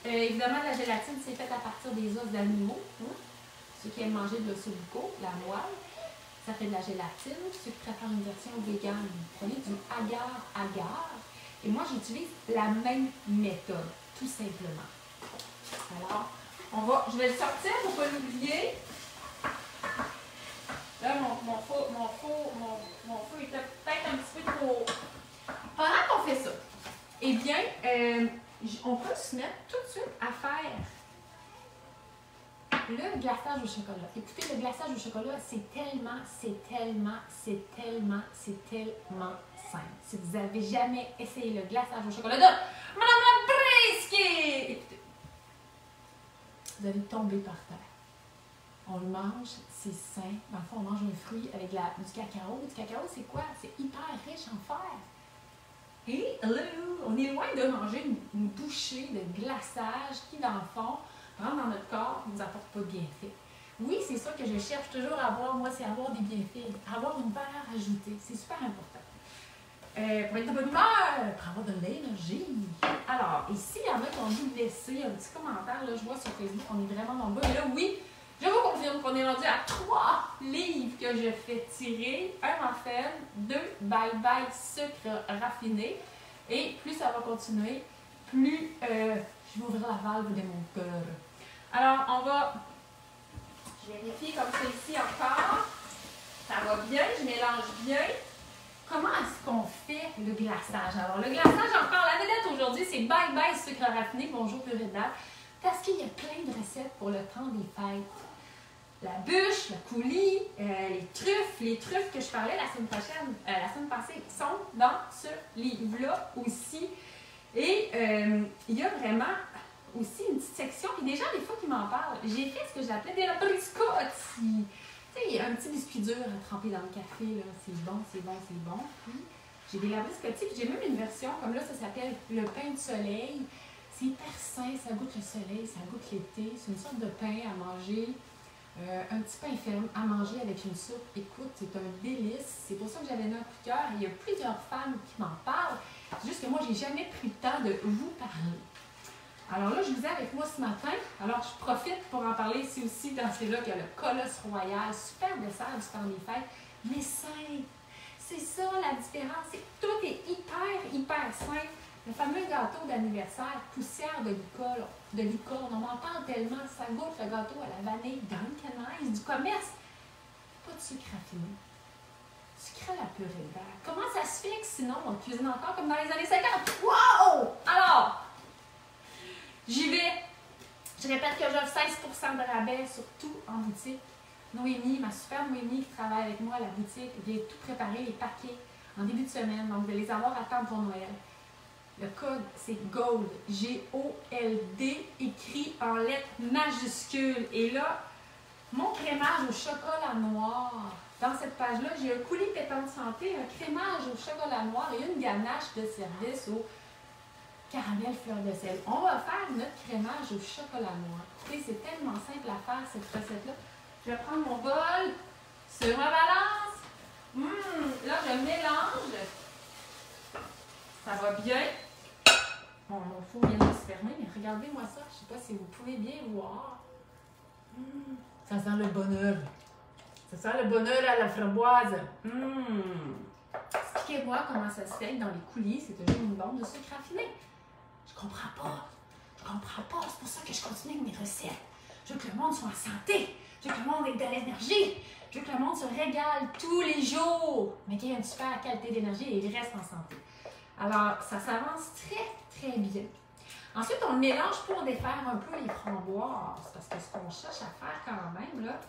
Évidemment, la gélatine, c'est fait à partir des os d'animaux. Hein? Ceux qui aiment manger de l'ossobuco, la moelle, ça fait de la gélatine. Ceux qui préfèrent une version végane, prenez du agar-agar. Et moi, j'utilise la même méthode, tout simplement. Alors, je vais le sortir pour ne pas l'oublier. Là, mon feu était peut-être un petit peu trop... Pendant qu'on fait ça, eh bien, on peut se mettre tout de suite à faire le glaçage au chocolat. Écoutez, le glaçage au chocolat, c'est tellement simple. Si vous n'avez jamais essayé le glaçage au chocolat de Madame Labrisky, écoutez, vous allez tomber par terre. On le mange, c'est sain. Dans le fond, on mange un fruit avec du cacao. Du cacao, c'est quoi? C'est hyper riche en fer. Et hello! On est loin de manger une bouchée de glaçage qui, dans le fond, rentre dans notre corps et ne nous apporte pas de bienfaits. Oui, c'est ça que je cherche toujours à avoir, moi, c'est avoir des bienfaits, avoir une valeur ajoutée. C'est super important. Pour être de bonne humeur, pour avoir de l'énergie. Alors, ici, il y en a qui ont dû laisser un petit commentaire. Là, je vois sur Facebook qu'on est vraiment nombreux. Mais là, oui, je vous confirme qu'on est rendu à 3 livres que je fais tirer. 1 muffin, 2 bye-bye sucre raffiné. Et plus ça va continuer, plus je vais ouvrir la valve de mon cœur. Alors, je vérifie comme ça ici encore. Ça va bien, je mélange bien. Comment est-ce qu'on fait le glaçage? Alors, le glaçage, encore, la vedette aujourd'hui, c'est bye-bye sucre raffiné, bonjour purée de date, parce qu'il y a plein de recettes pour le temps des fêtes. la bûche, le coulis, les truffes que je parlais la semaine passée, sont dans ce livre-là aussi. Et il y a vraiment aussi une petite section, puis des gens, des fois, qui m'en parlent. J'ai fait ce que j'appelais des biscotti. Tu sais, un petit biscuit dur à tremper dans le café, là. C'est bon, c'est bon, c'est bon. Puis, j'ai des biscotti, puis j'ai même une version, comme là, ça s'appelle le pain de soleil. C'est hyper sain, ça goûte le soleil, ça goûte l'été. C'est une sorte de pain à manger. Un petit pain ferme à manger avec une soupe. Écoute, c'est un délice. C'est pour ça que j'avais donné un coup de cœur. Il y a plusieurs femmes qui m'en parlent. C'est juste que moi, j'ai jamais pris le temps de vous parler. Alors là, je vous ai avec moi ce matin. Alors, je profite pour en parler ici aussi dans ces là qu'il y a le Colosse Royal. Super dessert du temps des fêtes, mais sain. C'est ça la différence. Tout est hyper sain. Le fameux gâteau d'anniversaire, poussière de licorne, on m'en parle tellement, ça goûte le gâteau à la vanille dans le canage du commerce. Pas de sucre raffiné. Sucre à la purée de verre. Comment ça se fait que sinon on cuisine encore comme dans les années 50? Wow! Alors, j'y vais. Je répète que j'offre 16% de rabais sur tout en boutique. Noémie, ma super Noémie qui travaille avec moi à la boutique, vient tout préparer les paquets en début de semaine. Donc, vous allez les avoir à temps pour Noël. Le code, c'est GOLD, G-O-L-D, écrit en lettres majuscules. Et là, mon crémage au chocolat noir. Dans cette page-là, j'ai un coulis pétant de santé, un crémage au chocolat noir et une ganache de service au caramel fleur de sel. On va faire notre crémage au chocolat noir. Écoutez, c'est tellement simple à faire, cette recette-là. Je vais prendre mon bol sur ma balance. Là, je mélange. Ça va bien. Mon four vient de se fermer, mais regardez-moi ça. Je ne sais pas si vous pouvez bien voir. Ça sent le bonheur. Ça sent le bonheur à la framboise. Expliquez-moi comment ça se fait que dans les coulis, c'est toujours une bombe de sucre raffiné. Je comprends pas. C'est pour ça que je continue avec mes recettes. Je veux que le monde soit en santé. Je veux que le monde ait de l'énergie. Je veux que le monde se régale tous les jours. Mais qu'il y ait une super qualité d'énergie et il reste en santé. Alors, ça s'avance très bien. Ensuite, on le mélange pour défaire un peu les framboises. Parce que ce qu'on cherche à faire quand même, là,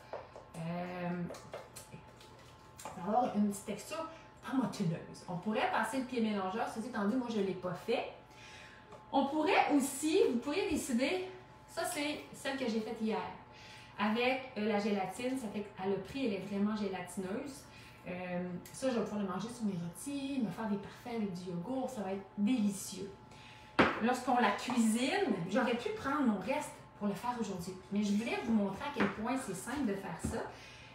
avoir une petite texture pas motelleuse. On pourrait passer le pied mélangeur. Ceci étant dit, moi, je ne l'ai pas fait. On pourrait aussi, vous pourriez décider, ça c'est celle que j'ai faite hier, avec la gélatine, ça fait qu'à le prix, elle est vraiment gélatineuse. Ça, je vais pouvoir le manger sur mes rôtis, me faire des parfaits avec du yogourt, ça va être délicieux. Lorsqu'on la cuisine, j'aurais pu prendre mon reste pour le faire aujourd'hui, mais je voulais vous montrer à quel point c'est simple de faire ça.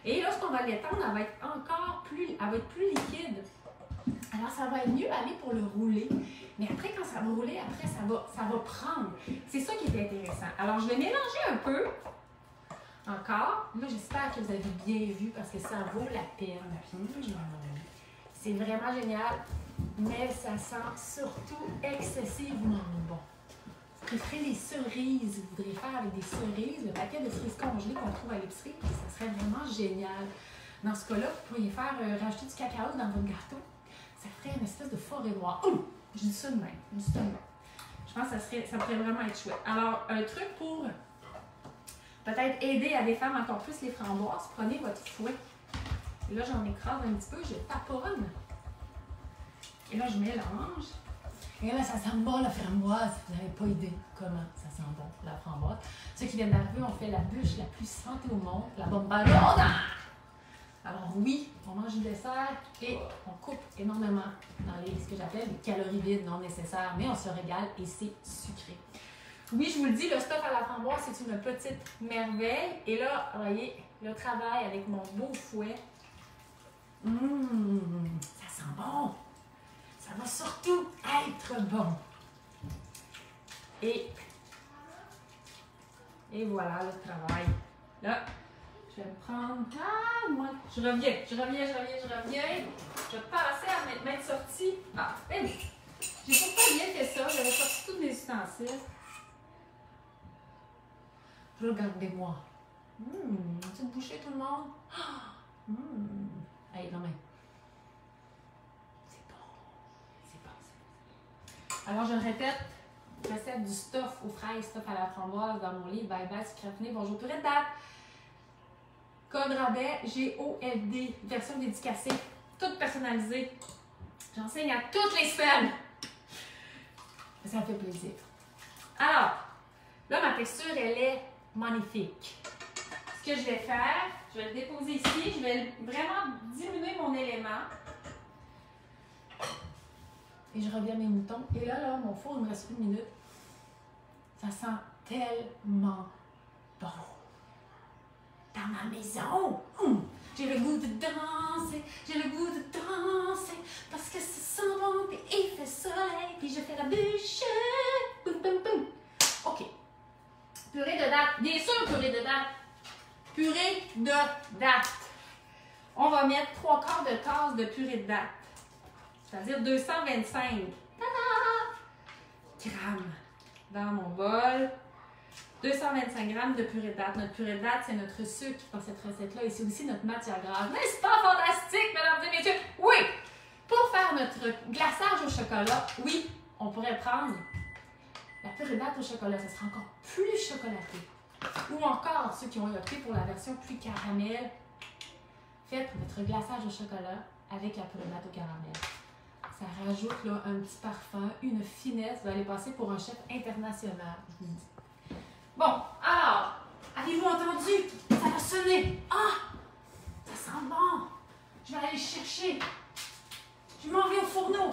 Et lorsqu'on va l'étendre, elle va être encore plus, liquide. Alors, ça va être mieux aller pour le rouler. Mais après, quand ça va rouler, après, ça va prendre. C'est ça qui est intéressant. Alors, je vais mélanger un peu. Encore. Là, j'espère que vous avez bien vu parce que ça vaut la peine. C'est vraiment génial. Mais ça sent surtout excessivement bon. Vous préférez les cerises. Vous voudrez faire avec des cerises, le paquet de cerises congelées qu'on trouve à l'épicerie. Ça serait vraiment génial. Dans ce cas-là, vous pourriez faire rajouter du cacao dans votre gâteau. Ça ferait une espèce de forêt noire. Je dis ça de même. Je pense que ça pourrait vraiment être chouette. Alors, un truc pour peut-être aider à défaire encore plus les framboises, prenez votre fouet. Et là, j'en écrase un petit peu, je taponne. Et là, je mélange. Et là, ça sent bon la framboise. Vous n'avez pas idée comment ça sent bon la framboise. Ceux qui viennent d'arriver, on fait la bûche la plus santé au monde, la bombardière. Alors oui, on mange du dessert et on coupe énormément dans ce que j'appelle les calories vides non nécessaires, mais on se régale et c'est sucré. Oui, je vous le dis, le stuff à la framboise, c'est une petite merveille. Et là, vous voyez, le travail avec mon beau fouet. Ça sent bon. Ça va surtout être bon. Et voilà le travail. Là, je vais me prendre. Je reviens. Je vais passer à m'être sortie. J'ai pourquoi bien fait ça. J'avais sorti tous mes ustensiles. Regardez-moi. Une petite bouchée, tout le monde. Allez, non, mais. C'est bon. Alors, je répète. Recette du stuff aux fraises, stuff à la framboise dans mon livre. Bye bye, sucre raffiné. Bonjour, purée de date. Code rabais GOLD, version dédicacée, toute personnalisée. J'enseigne à toutes les semaines. Ça me fait plaisir. Alors, là, ma texture, elle est magnifique. Ce que je vais faire, je vais le déposer ici. Je vais vraiment diminuer mon élément. Et je reviens à mes moutons. Et là, mon four, il me reste 1 minute. Ça sent tellement bon. Dans ma maison. J'ai le goût de danser. J'ai le goût de danser. Parce que ça sent bon. Puis il fait soleil. Puis je fais la bûche. Boum, boum, boum. OK. Purée de date. Bien sûr, purée de date. Purée de date. On va mettre 3/4 de tasse de purée de date. C'est-à-dire 225 grammes dans mon bol. 225 grammes de purée de date. Notre purée de date, c'est notre sucre dans cette recette-là. Et c'est aussi notre matière grasse. N'est-ce pas fantastique, mesdames et messieurs? Oui! Pour faire notre glaçage au chocolat, oui, on pourrait prendre la purée de date au chocolat. Ça sera encore plus chocolaté. Ou encore, ceux qui ont opté pour la version plus caramel, faites votre glaçage au chocolat avec la purée de date au caramel. Ça rajoute là, un petit parfum, une finesse. Vous allez passer pour un chef international, je vous dis. Bon, alors, avez-vous entendu? Ça va sonner. Ah! Ça sent bon. Je vais aller le chercher. Je m'en vais au fourneau.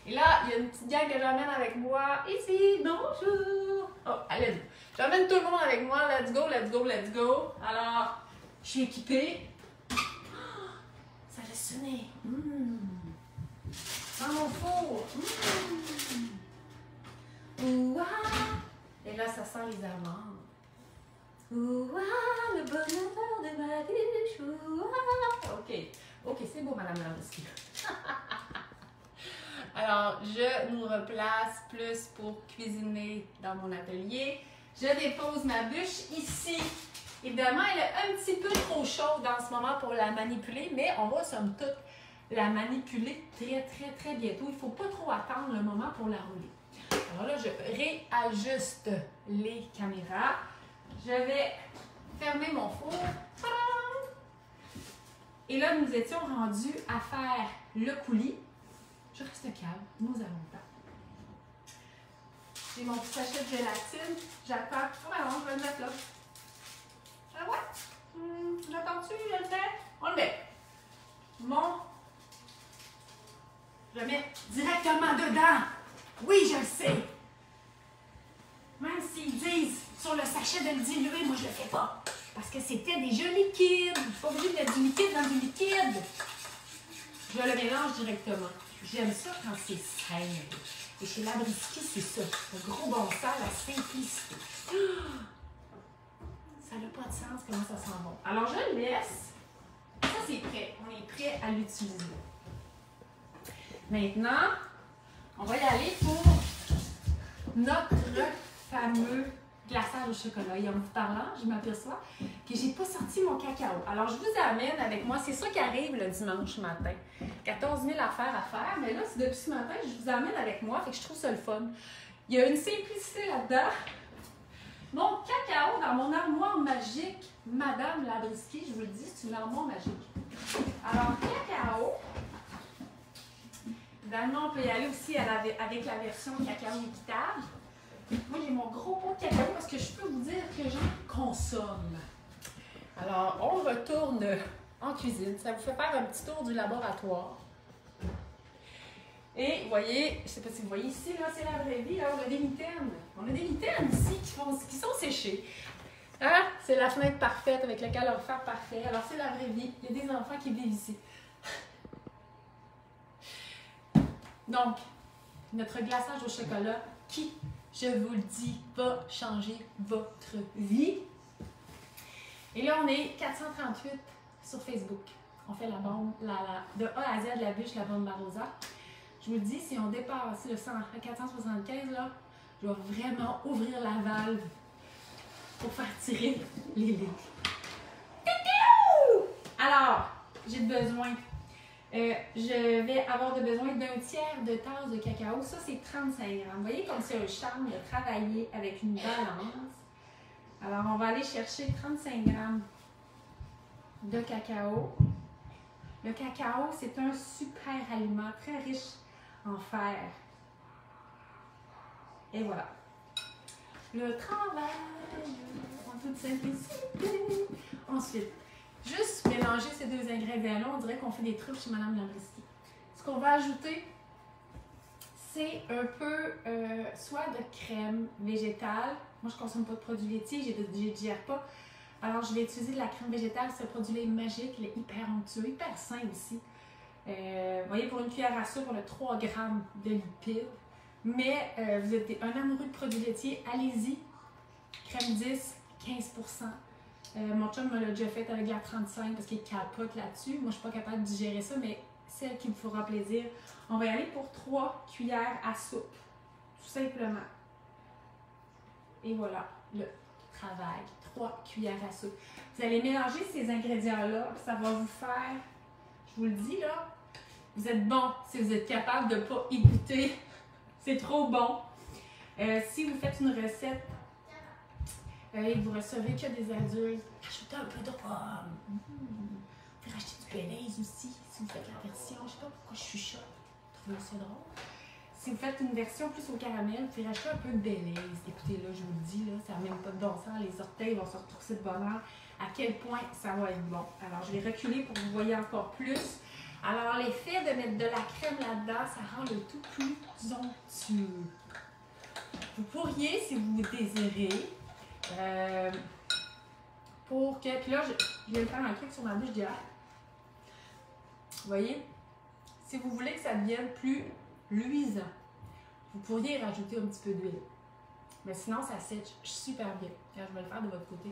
Et là, il y a une petite gang que j'emmène avec moi. Ici, bonjour. Oh, allez, j'emmène tout le monde avec moi. Let's go, let's go, let's go. Alors, je suis équipée. Ça va sonner. Dans mon four. Ouah. Et là, ça sent les amandes. Ouah, le bonheur de ma bûche. Ouah. OK, c'est beau, Madame Landowski. Alors, je nous replace plus pour cuisiner dans mon atelier. Je dépose ma bûche ici. Évidemment, elle est un petit peu trop chaude en ce moment pour la manipuler, mais on va, somme toute, la manipuler très, très, très bientôt. Il ne faut pas trop attendre le moment pour la rouler. Alors là, je réajuste les caméras. Je vais fermer mon four. Et là, nous étions rendus à faire le coulis. Je reste calme, nous allons faire. J'ai mon petit sachet de gélatine. J'attends. Oh non, je vais le mettre là. Ah ouais? J'attends-tu? Je le fais? On le met. Je le mets directement dedans. Oui, je le sais. Même s'ils disent sur le sachet de le diluer, moi je le fais pas. Parce que c'était déjà liquide. Je ne suis pas obligée de mettre du liquide dans du liquide. Je le mélange directement. J'aime ça quand c'est simple. Et chez Labriskie, c'est ça. Le gros bon sens, la simplicité. Ça n'a pas de sens comment ça sent bon. Alors, je le laisse. Ça, c'est prêt. On est prêt à l'utiliser. Maintenant, on va y aller pour notre fameux glaçage au chocolat. Et en vous parlant, je m'aperçois que j'ai pas sorti mon cacao. Alors, je vous amène avec moi. C'est ça qui arrive le dimanche matin. 14 000 affaires à faire. Mais là, c'est depuis ce matin, je vous amène avec moi. Fait que je trouve ça le fun. Il y a une simplicité là-dedans. Mon cacao dans mon armoire magique, Madame Labriskie, je vous le dis, c'est une armoire magique. Alors, cacao. Évidemment, on peut y aller aussi avec la version cacao équitable. Moi, j'ai mon gros pot de cacao parce que je peux vous dire que j'en consomme. Alors, on retourne en cuisine. Ça vous fait faire un petit tour du laboratoire. Et vous voyez, je ne sais pas si vous voyez ici, là, c'est la vraie vie. Là, on a des mitaines. On a des mitaines ici qui sont séchées. Hein? C'est la fenêtre parfaite avec le calorifère parfait. Alors, c'est la vraie vie. Il y a des enfants qui vivent ici. Donc, notre glaçage au chocolat qui, je vous le dis, va changer votre vie. Et là, on est 438 sur Facebook. On fait la bombe, de A à Z, la bûche, la bombe Barossa. Je vous le dis, si on dépasse le 475, là, je vais vraiment ouvrir la valve pour faire tirer les lignes. Alors, j'ai besoin. Je vais avoir besoin d'un tiers de tasse de cacao. Ça, c'est 35 grammes. Vous voyez comme c'est un charme de travailler avec une balance. Alors, on va aller chercher 35 grammes de cacao. Le cacao, c'est un super aliment, très riche en fer. Et voilà. Le travail en toute simplicité. Ensuite, juste mélanger ces deux ingrédients-là, on dirait qu'on fait des trucs chez Madame Labriski. Ce qu'on va ajouter, c'est un peu soit de crème végétale. Moi, je ne consomme pas de produits laitiers, je ne digère pas. Alors, je vais utiliser de la crème végétale. Ce produit-là est magique, il est hyper onctueux, hyper sain aussi. Vous voyez, pour une cuillère à soupe, on a 3 grammes de lipides. Mais vous êtes un amoureux de produits laitiers, allez-y. Crème 10, 15%. Mon chum me l'a déjà fait avec la 35 parce qu'il capote là-dessus. Moi, je ne suis pas capable de digérer ça, mais celle qui me fera plaisir. On va y aller pour 3 cuillères à soupe, tout simplement. Et voilà le travail. 3 cuillères à soupe. Vous allez mélanger ces ingrédients-là, ça va vous faire, je vous le dis là, vous êtes bon si vous êtes capable de ne pas y goûter. C'est trop bon. Si vous faites une recette et que vous recevez que des adultes, ajoutez un peu de pommes. Vous pouvez racheter du Baileys aussi, si vous faites la version, je ne sais pas pourquoi je suis chuchote. Trouvez ça drôle. Si vous faites une version plus au caramel, vous pouvez racheter un peu de Baileys. Écoutez, là, je vous le dis, là, ça n'a même pas de bon sens. Les orteils vont se retrousser de bonheur. À quel point ça va être bon. Alors, je vais reculer pour que vous voyez encore plus. Alors, l'effet de mettre de la crème là-dedans, ça rend le tout plus onctueux. Vous pourriez, si vous le désirez, pour que... Puis là, je vais me faire un truc sur ma bûche d'hier. Vous voyez? Si vous voulez que ça devienne plus luisant, vous pourriez rajouter un petit peu d'huile. Mais sinon, ça sèche super bien. Quand je vais le faire de votre côté.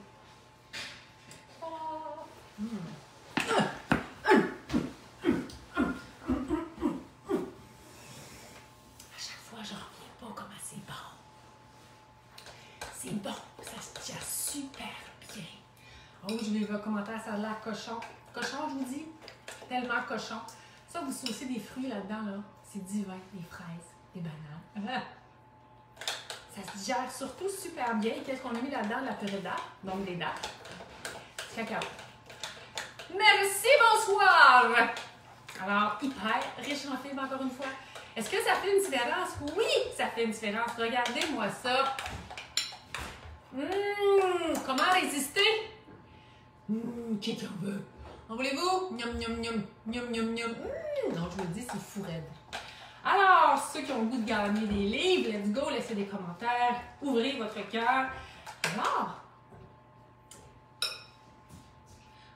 À chaque fois, je ne reviens pas comment c'est bon. C'est bon, ça se tient super bien. Oh, je vais voir commentaire, ça a l'air cochon. Cochon, je vous dis, tellement cochon. Ça, vous saucez des fruits là-dedans, là. C'est divin. Des fraises, des bananes. Ça se digère surtout super bien. Et qu'est-ce qu'on a mis là-dedans? La purée d'ail, donc des dattes. Du cacao. Merci, bonsoir! Alors, hyper riche en fibres, encore une fois. Est-ce que ça fait une différence? Oui, ça fait une différence. Regardez-moi ça. Comment résister? Qui en veut? En voulez-vous? Miam, miam, miam, miam, miam, miam. Non, je vous le dis, c'est fou raide. Alors, ceux qui ont le goût de gagner des livres, let's go, laissez des commentaires, ouvrez votre cœur. Alors,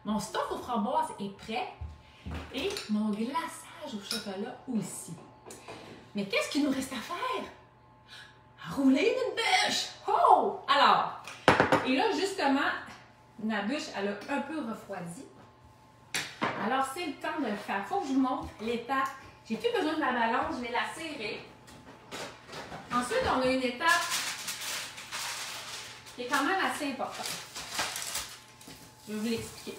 mon stuff aux framboises est prêt et mon glaçage au chocolat aussi. Mais qu'est-ce qu'il nous reste à faire? À rouler une bûche! Oh! Alors, et là, justement, ma bûche, elle a un peu refroidi. Alors, c'est le temps de le faire. Il faut que je vous montre l'étape. J'ai plus besoin de ma balance, je vais la serrer. Ensuite, on a une étape qui est quand même assez importante. Je vais vous l'expliquer.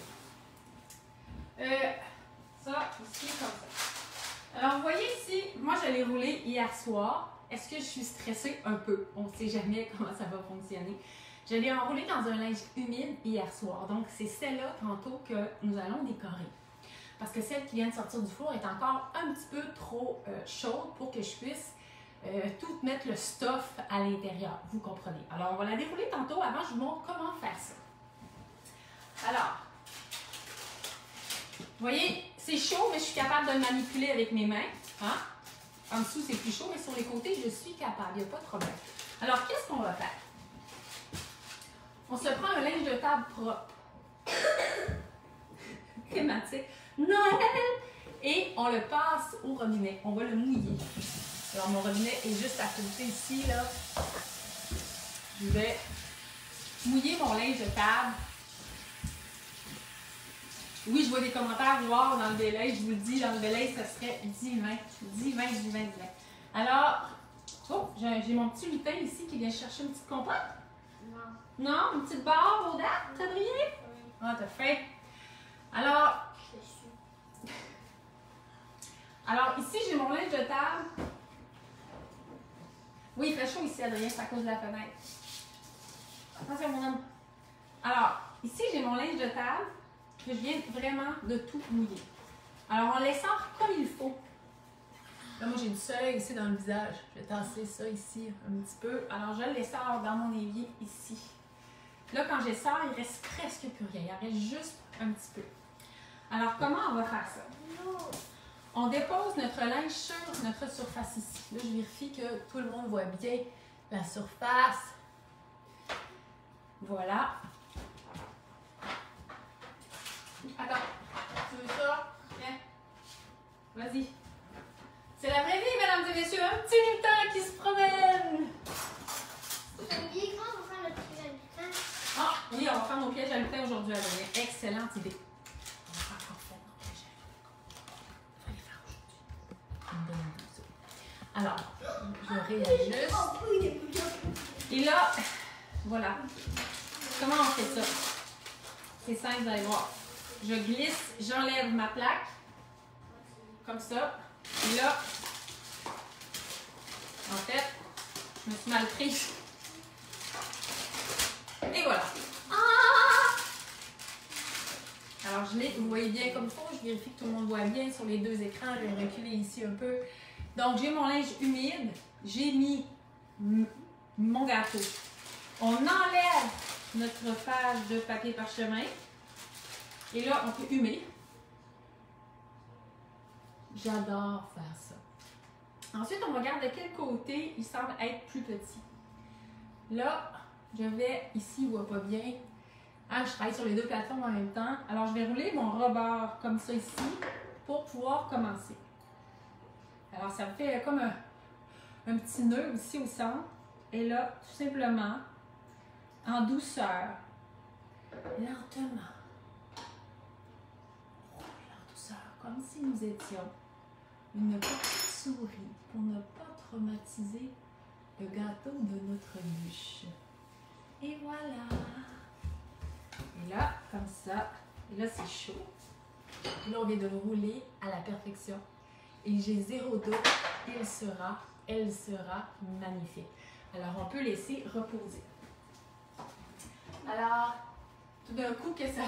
Ça, ici, comme ça. Alors, vous voyez ici, moi, je l'ai roulé hier soir. Est-ce que je suis stressée? Un peu. On ne sait jamais comment ça va fonctionner. Je l'ai enroulée dans un linge humide hier soir. Donc, c'est celle-là, tantôt, que nous allons décorer. Parce que celle qui vient de sortir du four est encore un petit peu trop chaude pour que je puisse tout mettre le stuff à l'intérieur. Vous comprenez. Alors, on va la dérouler tantôt. Avant, je vous montre comment faire ça. Alors, vous voyez, c'est chaud, mais je suis capable de le manipuler avec mes mains. Hein? En dessous, c'est plus chaud, mais sur les côtés, je suis capable. Il n'y a pas de problème. Alors, qu'est-ce qu'on va faire? On se prend un linge de table propre. Thématique. Noël! Et on le passe au robinet. On va le mouiller. Alors, mon robinet est juste à côté ici, là. Je vais mouiller mon linge de table. Oui, je vois des commentaires voir dans le délai. Je vous le dis, dans le délai, ça serait divin. Divin, divin, divin. Alors, oh, j'ai mon petit lutin ici qui vient chercher une petite compote. Non. Non? Une petite barre aux dates, Adrien? Oui. Ah, t'as fait. Alors, ici, j'ai mon linge de table. Oui, il fait chaud ici, Adrien, c'est à cause de la fenêtre. Attention, mon homme. Alors, ici, j'ai mon linge de table que je viens vraiment de tout mouiller. Alors, on les sort comme il faut. Là, moi, j'ai du soleil ici dans le visage. Je vais tasser ça ici un petit peu. Alors, je les sors dans mon évier ici. Là, quand je les sors, il reste presque plus rien. Il en reste juste un petit peu. Alors, comment on va faire ça? On dépose notre linge sur notre surface ici. Là, je vérifie que tout le monde voit bien la surface. Voilà. Attends, tu veux ça? Viens. Vas-y. C'est la vraie vie, mesdames et messieurs. Un petit lutin qui se promène. C'est un bien grand pour faire le piège à lutin. Ah, oui, on va faire nos pièges à lutin aujourd'hui, Adrien. Excellente idée. On va faire encore faire nos pièges à lutin. On va les faire aujourd'hui. Une bonne idée, ça. Alors, je réajuste. Et là, voilà. Comment on fait ça? C'est simple, vous allez voir. Je glisse, j'enlève ma plaque. Comme ça. Et là, en fait, je me suis mal prise. Et voilà. Alors, je l'ai, vous voyez bien comme il faut. Je vérifie que tout le monde voit bien sur les deux écrans. Je vais reculer ici un peu. Donc, j'ai mon linge humide. J'ai mis mon gâteau. On enlève notre page de papier parchemin. Et là, on peut humer. J'adore faire ça. Ensuite, on regarde de quel côté il semble être plus petit. Là, je vais, ici, on voit pas bien. Ah, je travaille sur les deux plateformes en même temps. Alors, je vais rouler mon rebord comme ça ici pour pouvoir commencer. Alors, ça me fait comme un petit nœud ici au centre. Et là, tout simplement, en douceur, lentement, en douceur, comme si nous étions une petite souris pour ne pas traumatiser le gâteau de notre bûche. Et voilà. Et là, comme ça, et là c'est chaud. Et là, on vient de rouler à la perfection. Et j'ai zéro doute, elle sera magnifique. Alors, on peut laisser reposer. Alors, tout d'un coup que ça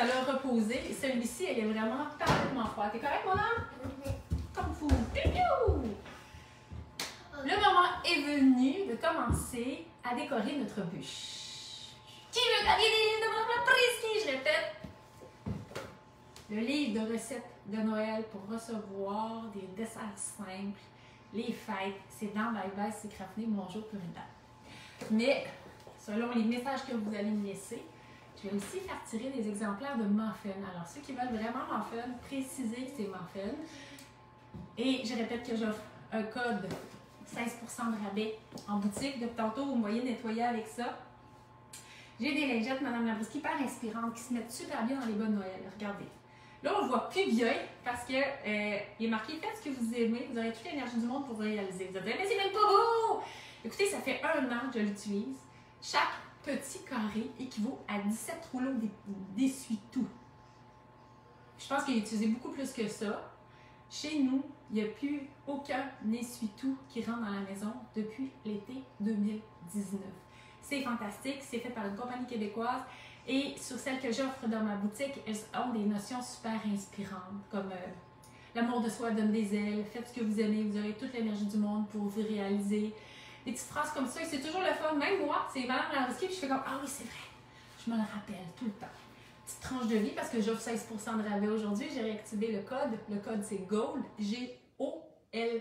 l'a reposé, celui-ci, elle est vraiment parfaitement froide. T'es correct, mon âme? Comme fou. Le moment est venu de commencer à décorer notre bûche. Qui veut gagner des livres de Madame Lapriski? Je répète. Le livre de recettes de Noël pour recevoir des desserts simples, les fêtes, c'est dans Bye Bye C'est Crafté, Bonjour Puritain. Mais, selon les messages que vous allez me laisser, je vais aussi faire tirer des exemplaires de muffins. Alors, ceux qui veulent vraiment muffins, précisez que c'est muffins. Et je répète que j'offre un code 16% de rabais en boutique. Depuis tantôt, vous me voyez nettoyer avec ça. J'ai des lingettes Madame Lapriski hyper inspirantes qui se mettent super bien dans les bonnes Noël. Regardez. Là, on le voit plus bien parce que il est marqué « Faites ce que vous aimez, vous aurez toute l'énergie du monde pour réaliser. » Vous allez dire « Mais c'est même pas beau! » Écoutez, ça fait 1 an que je l'utilise. Chaque petit carré équivaut à 17 rouleaux d'essuie-tout. Je pense qu'il est utilisé beaucoup plus que ça. Chez nous, il n'y a plus aucun essuie-tout qui rentre dans la maison depuis l'été 2019. C'est fantastique, c'est fait par une compagnie québécoise et sur celles que j'offre dans ma boutique, elles ont des notions super inspirantes comme l'amour de soi donne des ailes, faites ce que vous aimez, vous aurez toute l'énergie du monde pour vous réaliser. Des petites phrases comme ça et c'est toujours le fun. Même moi, c'est Madame Lapriski puis je fais comme « Ah oui, c'est vrai! » Je me le rappelle tout le temps. Petite tranche de vie parce que j'offre 16% de rabais aujourd'hui. J'ai réactivé le code. Le code, c'est GOLD. G-O-L-D.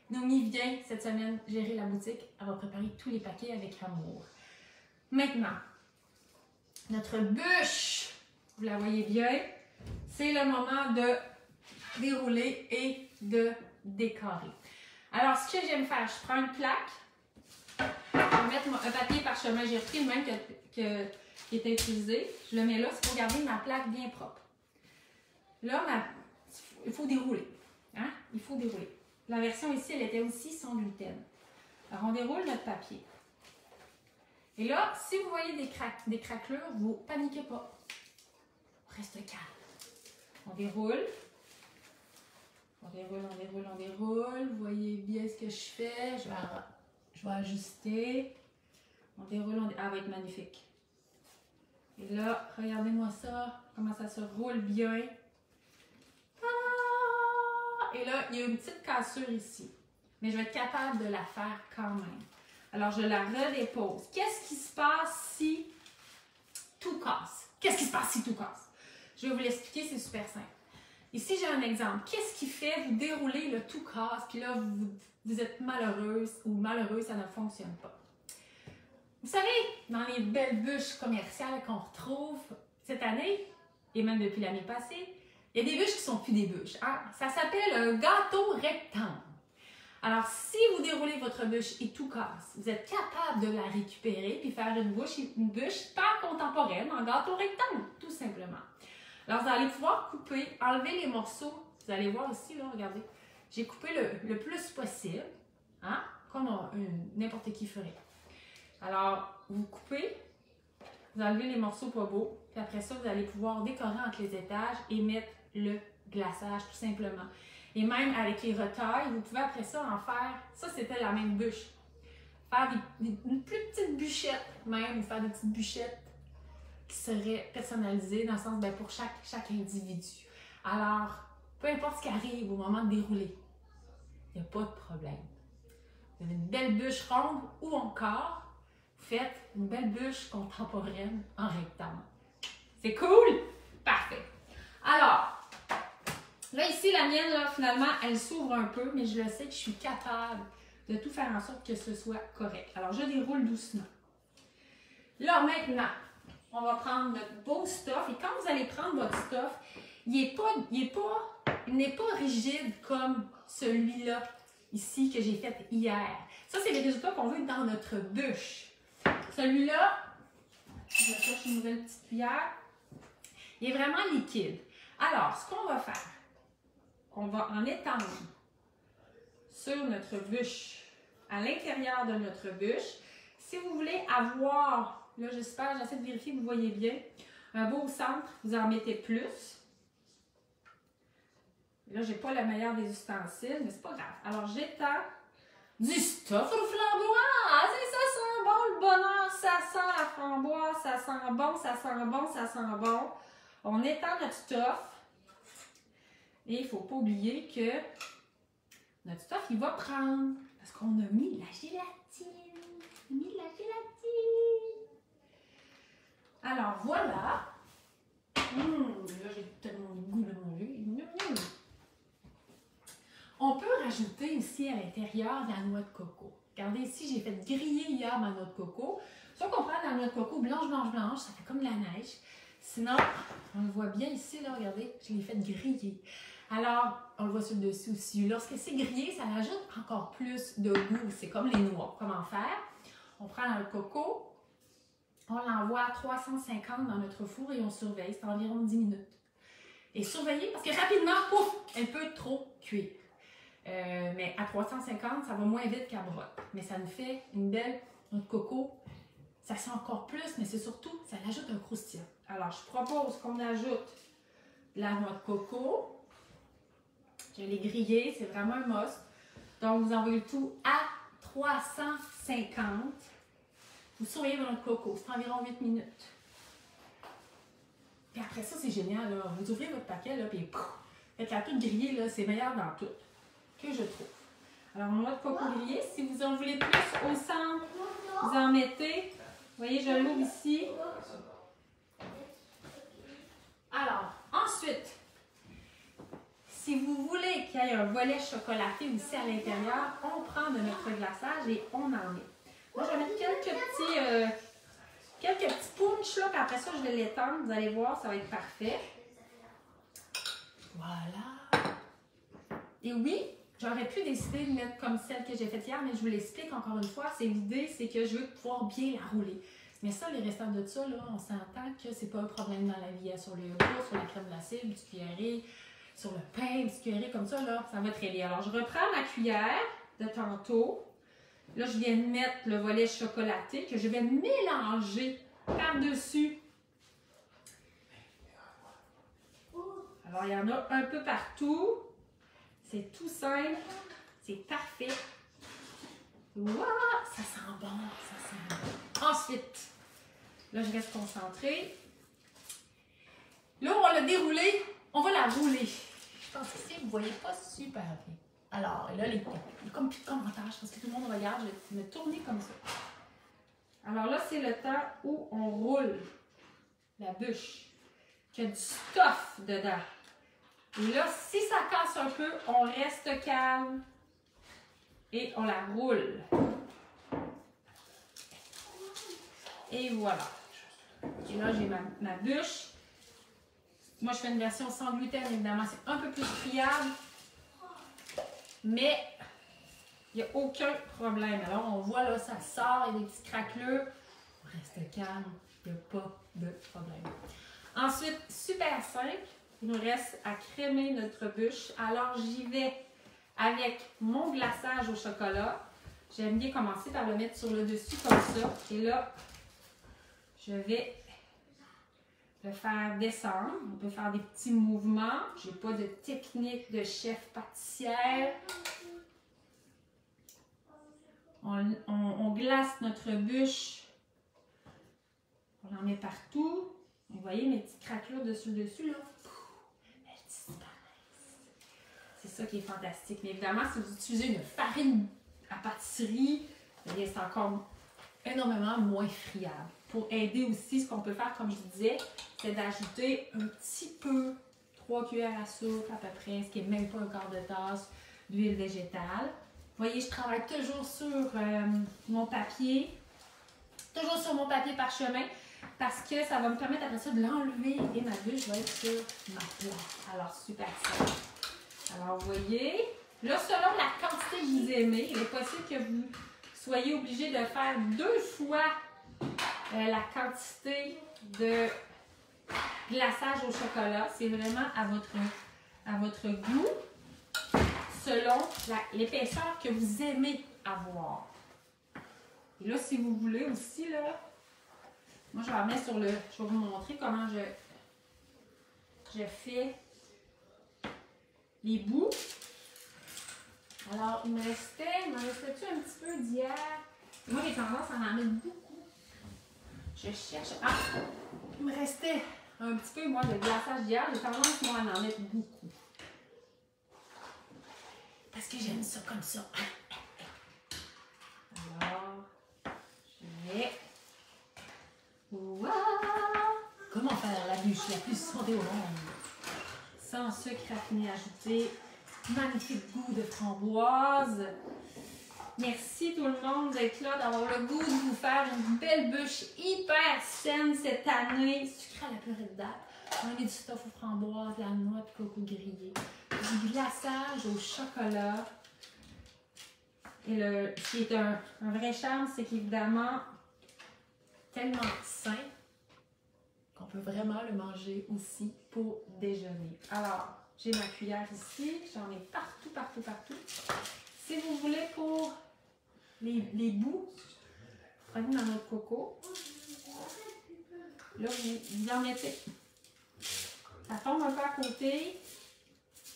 Noémie vient cette semaine gérer la boutique. Elle va préparer tous les paquets avec amour. Maintenant, notre bûche, vous la voyez bien, c'est le moment de dérouler et de décorer. Alors, ce que j'aime faire, je prends une plaque. Je vais mettre un papier parchemin. J'ai repris le même qui était utilisé. Je le mets là, c'est pour garder ma plaque bien propre. Là, il faut dérouler. Hein? Il faut dérouler. La version ici, elle était aussi sans gluten. Alors, on déroule notre papier. Et là, si vous voyez des craquelures, vous ne paniquez pas. Reste calme. On déroule. On déroule, on déroule, on déroule. Vous voyez bien ce que je fais. Je vais ajuster. On déroule, elle va être magnifique. Et là, regardez-moi ça, comment ça se roule bien. Ah! Et là, il y a une petite cassure ici. Mais je vais être capable de la faire quand même. Alors, je la redépose. Qu'est-ce qui se passe si tout casse? Qu'est-ce qui se passe si tout casse? Je vais vous l'expliquer, c'est super simple. Ici, j'ai un exemple. Qu'est-ce qui fait vous dérouler le tout casse, puis là, vous êtes malheureuse ou malheureux, ça ne fonctionne pas? Vous savez, dans les belles bûches commerciales qu'on retrouve cette année, et même depuis l'année passée, il y a des bûches qui ne sont plus des bûches. Hein? Ça s'appelle un gâteau rectangle. Alors, si vous déroulez votre bûche et tout casse, vous êtes capable de la récupérer puis faire une bûche pas contemporaine en gâteau rectangle, tout simplement. Alors, vous allez pouvoir couper, enlever les morceaux. Vous allez voir ici, là, regardez. J'ai coupé le plus possible, hein, comme n'importe qui ferait. Alors, vous coupez, vous enlevez les morceaux pas beaux, puis après ça, vous allez pouvoir décorer entre les étages et mettre le glaçage, tout simplement. Et même avec les retailles, vous pouvez après ça en faire, ça c'était la même bûche, faire une plus petite bûchette même, ou faire des petites bûchettes qui seraient personnalisées dans le sens, ben, pour chaque individu. Alors, peu importe ce qui arrive au moment de dérouler, il n'y a pas de problème. Vous avez une belle bûche ronde ou encore, faites une belle bûche contemporaine en rectangle. C'est cool? Parfait. Alors, là, ici, la mienne, là, finalement, elle s'ouvre un peu, mais je le sais que je suis capable de tout faire en sorte que ce soit correct. Alors, je déroule doucement. Là, maintenant, on va prendre notre beau stuff. Et quand vous allez prendre votre stuff, il n'est pas rigide comme celui-là, ici, que j'ai fait hier. Ça, c'est les résultats qu'on veut dans notre bûche. Celui-là, je cherche une nouvelle petite cuillère. Il est vraiment liquide. Alors, ce qu'on va faire, on va en étendre sur notre bûche, à l'intérieur de notre bûche. Si vous voulez avoir, là j'espère, j'essaie de vérifier que vous voyez bien, un beau centre, vous en mettez plus. Là, j'ai pas le meilleur des ustensiles, mais c'est pas grave. Alors, j'étends du stuff au flamboise. Et ça sent bon, le bonheur, ça sent la framboise, ça sent bon, ça sent bon, ça sent bon. On étend notre stuff. Et il ne faut pas oublier que notre stuff, il va prendre. Parce qu'on a mis de la gélatine. On a mis de la gélatine. Alors, voilà. Là, j'ai tellement le goût de manger. On peut rajouter aussi à l'intérieur de la noix de coco. Regardez ici, j'ai fait griller hier ma noix de coco. Soit qu'on prend de la noix de coco blanche, blanche, blanche, ça fait comme de la neige. Sinon, on le voit bien ici, là, regardez, je l'ai fait griller. Alors, on le voit sur le dessus aussi. Lorsque c'est grillé, ça ajoute encore plus de goût. C'est comme les noix. Comment faire? On prend la noix de coco, on l'envoie à 350 dans notre four et on surveille. C'est environ 10 minutes. Et surveillez, parce que rapidement, pouf, elle peut trop cuire. Mais à 350, ça va moins vite qu'à broc. Mais ça nous fait une belle noix de coco. Ça sent encore plus, mais c'est surtout, ça ajoute un croustillant. Alors, je propose qu'on ajoute la noix de coco. Je l'ai grillée, c'est vraiment un must. Donc, vous envoyez le tout à 350. Vous surveillez votre coco, c'est environ 8 minutes. Puis après ça, c'est génial, là. Vous ouvrez votre paquet, là, puis faites-la toute grillée, là, c'est meilleur dans tout, que je trouve. Alors, noix de coco grillée, si vous en voulez plus au centre, vous en mettez. Vous voyez, je l'ouvre ici. Alors, ensuite, si vous voulez qu'il y ait un volet chocolaté aussi à l'intérieur, on prend de notre glaçage et on en met. Moi, je vais mettre quelques petits punch là, puis après ça, je vais l'étendre. Vous allez voir, ça va être parfait. Voilà. Et oui, j'aurais pu décider de mettre comme celle que j'ai faite hier, mais je vous l'explique encore une fois. C'est l'idée, c'est que je veux pouvoir bien la rouler. Mais ça, les restants de ça, là, on s'entend que c'est pas un problème dans la vie. Sur le yogourt, sur la crème glacée, du cuillerée, sur le pain, du cuillerée, comme ça, là, ça va très bien. Alors, je reprends ma cuillère de tantôt. Là, je viens de mettre le volet chocolaté que je vais mélanger par-dessus. Alors, il y en a un peu partout. C'est tout simple. C'est parfait. Wow, ça sent bon, ça sent bon. Ensuite, là, je reste concentrée. Là, on l'a déroulée, on va la rouler. Je pense qu'ici, vous ne voyez pas super bien. Alors, là, les comme plus de commentaires, parce que tout le monde regarde, je vais me tourner comme ça. Alors là, c'est le temps où on roule la bûche, qu'il y a du stuff dedans. Et là, si ça casse un peu, on reste calme et on la roule. Et voilà. Et là, j'ai ma bûche. Moi, je fais une version sans gluten, évidemment. C'est un peu plus friable. Mais il n'y a aucun problème. Alors, on voit là, ça sort, il y a des petits craquelures. On reste calme, il n'y a pas de problème. Ensuite, super simple, il nous reste à crémer notre bûche. Alors, j'y vais avec mon glaçage au chocolat. J'aime bien commencer par le mettre sur le dessus comme ça. Et là, je vais le faire descendre. On peut faire des petits mouvements. Je n'ai pas de technique de chef pâtissière. On glace notre bûche. On en met partout. Vous voyez mes petites craquelures dessus, là? Elles disparaissent. C'est ça qui est fantastique. Mais évidemment, si vous utilisez une farine à pâtisserie, c'est encore énormément moins friable. Pour aider aussi, ce qu'on peut faire, comme je disais, c'est d'ajouter un petit peu, 3 cuillères à soupe à peu près, ce qui n'est même pas un quart de tasse d'huile végétale. Vous voyez, je travaille toujours sur mon papier, parchemin, parce que ça va me permettre après ça de l'enlever et ma bûche va être sur ma place. Alors, super simple. Alors, vous voyez, là, selon la quantité que vous aimez, il est possible que vous soyez obligé de faire 2 fois la quantité de glaçage au chocolat. C'est vraiment à votre goût, selon l'épaisseur que vous aimez avoir. Et là, si vous voulez aussi, là, moi je vais remettre sur le. Je vais vous montrer comment je fais les bouts. Alors, il me restait-tu un petit peu d'hier? Moi, j'ai tendance à en mettre beaucoup. Je cherche. Ah! Il me restait un petit peu, moi, de glaçage d'hier. J'ai tendance, moi, à en mettre beaucoup. Parce que j'aime ça comme ça. Alors, je vais. Wow! Comment faire la bûche la plus santé au monde? Sans sucre raffiné ajouté. Magnifique goût de framboise. Merci tout le monde d'être là, d'avoir le goût de vous faire une belle bûche hyper saine cette année. Sucré à la purée de date. On a du stuff aux framboises, la noix de coco grillée. Du glaçage au chocolat. Et ce qui est un vrai charme, c'est qu'évidemment, tellement sain qu'on peut vraiment le manger aussi pour déjeuner. Alors, j'ai ma cuillère ici, j'en ai partout, partout, partout. Si vous voulez pour les bouts, prenez dans notre coco. Là, vous en mettez. Ça tombe un peu à côté.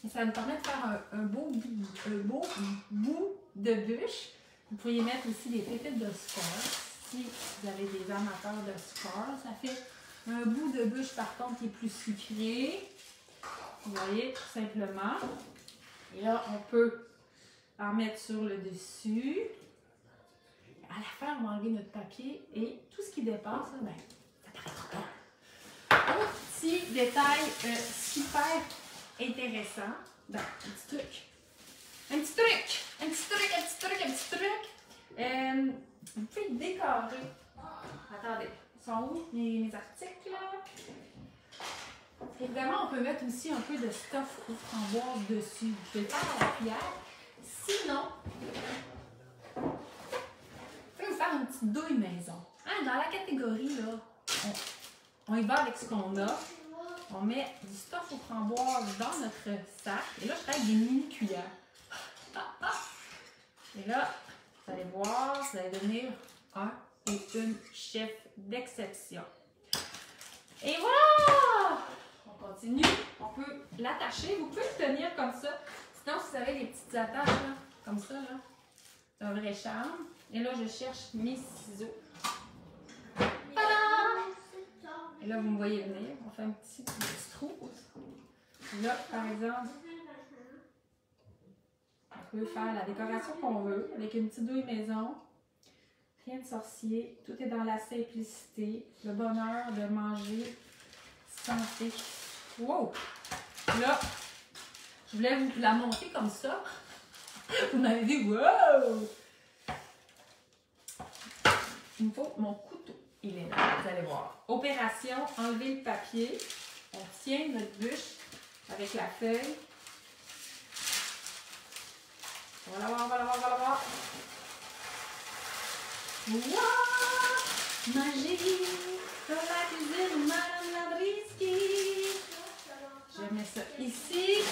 Et ça nous permet de faire un beau bout de bûche. Vous pourriez mettre aussi des pépites de sucre. Si vous avez des amateurs de sucre, ça fait un bout de bûche par contre qui est plus sucré. Vous voyez, tout simplement. Et là, on peut en mettre sur le dessus. À la fin, on va enlever notre papier et tout ce qui dépasse, là, ben, ça paraîtra pas. Autre petit détail super intéressant. Ben, un petit truc. Vous pouvez décorer. Attendez, ils sont où mes articles là? Évidemment, on peut mettre aussi un peu de stuff aux framboises dessus. Je vais le faire à la cuillère. Sinon, vous pouvez vous faire une petite douille maison. Hein, dans la catégorie, là, on y va avec ce qu'on a. On met du stuff aux framboises dans notre sac. Et là, je fais avec des mini cuillères. Et là, vous allez voir, vous allez devenir un ou une chef d'exception. Et voilà! On continue. On peut l'attacher. Vous pouvez le tenir comme ça. Sinon, si vous avez des petites attaches, là, comme ça, là, un vrai charme. Et là, je cherche mes ciseaux. Et là, vous me voyez venir. On fait un petit trou. Là, par exemple, on peut faire la décoration qu'on veut avec une petite douille maison. Rien de sorcier. Tout est dans la simplicité. Le bonheur de manger santé. Wow! Là, je voulais vous la monter comme ça. Vous m'avez dit, wow! Il me faut mon couteau. Il est là, vous allez voir. Opération, enlever le papier. On tient notre bûche avec la feuille. On va la voir, on va la voir, on va la voir. Wow! Magie dans la cuisine, Madame Labriski. Je mets ça ici.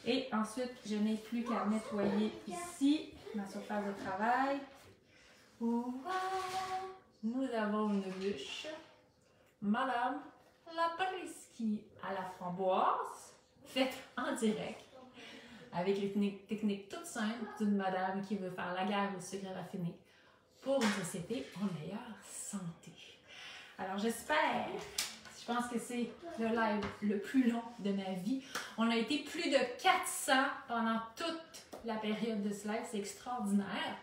Et ensuite, je n'ai plus qu'à nettoyer ici ma surface de travail. Wow! Nous avons une bûche. Madame Labriski à la framboise, faite en direct, avec les techniques toutes simples d'une madame qui veut faire la guerre au sucre raffiné pour une société en meilleure santé. Alors j'espère, je pense que c'est le live le plus long de ma vie. On a été plus de 400 pendant toute la période de ce live, c'est extraordinaire.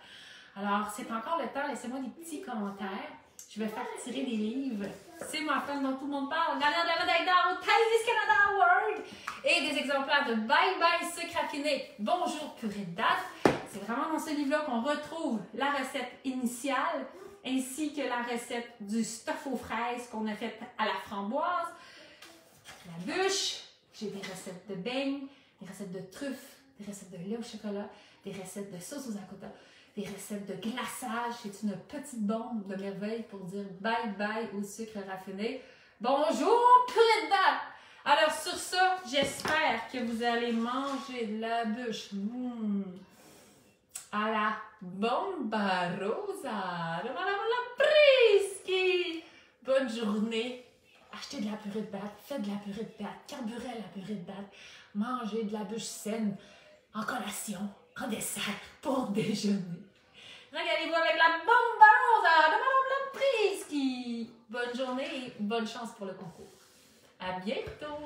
Alors c'est encore le temps, laissez-moi des petits commentaires. Je vais faire tirer des livres. C'est ma femme dont tout le monde parle. Gagnant de la médaille d'or au Tiny's Canada Award. Et des exemplaires de Bye Bye Sucre Raffiné. Bonjour purée de date. C'est vraiment dans ce livre-là qu'on retrouve la recette initiale ainsi que la recette du stuff aux fraises qu'on a fait à la framboise. La bûche. J'ai des recettes de beignes, des recettes de truffes, des recettes de lait au chocolat, des recettes de sauce aux acotas, des recettes de glaçage. C'est une petite bombe de merveille pour dire bye bye au sucre raffiné. Bonjour, purée de date! Alors sur ça, j'espère que vous allez manger de la bûche à la bomba rosa de Madame Labriski. Bonne journée. Achetez de la purée de date, faites de la purée de date, carburez la purée de date, mangez de la bûche saine en collation, en dessert, pour déjeuner. Regardez-vous avec la bomba rosa de Madame Labriski. Bonne journée et bonne chance pour le concours. À bientôt!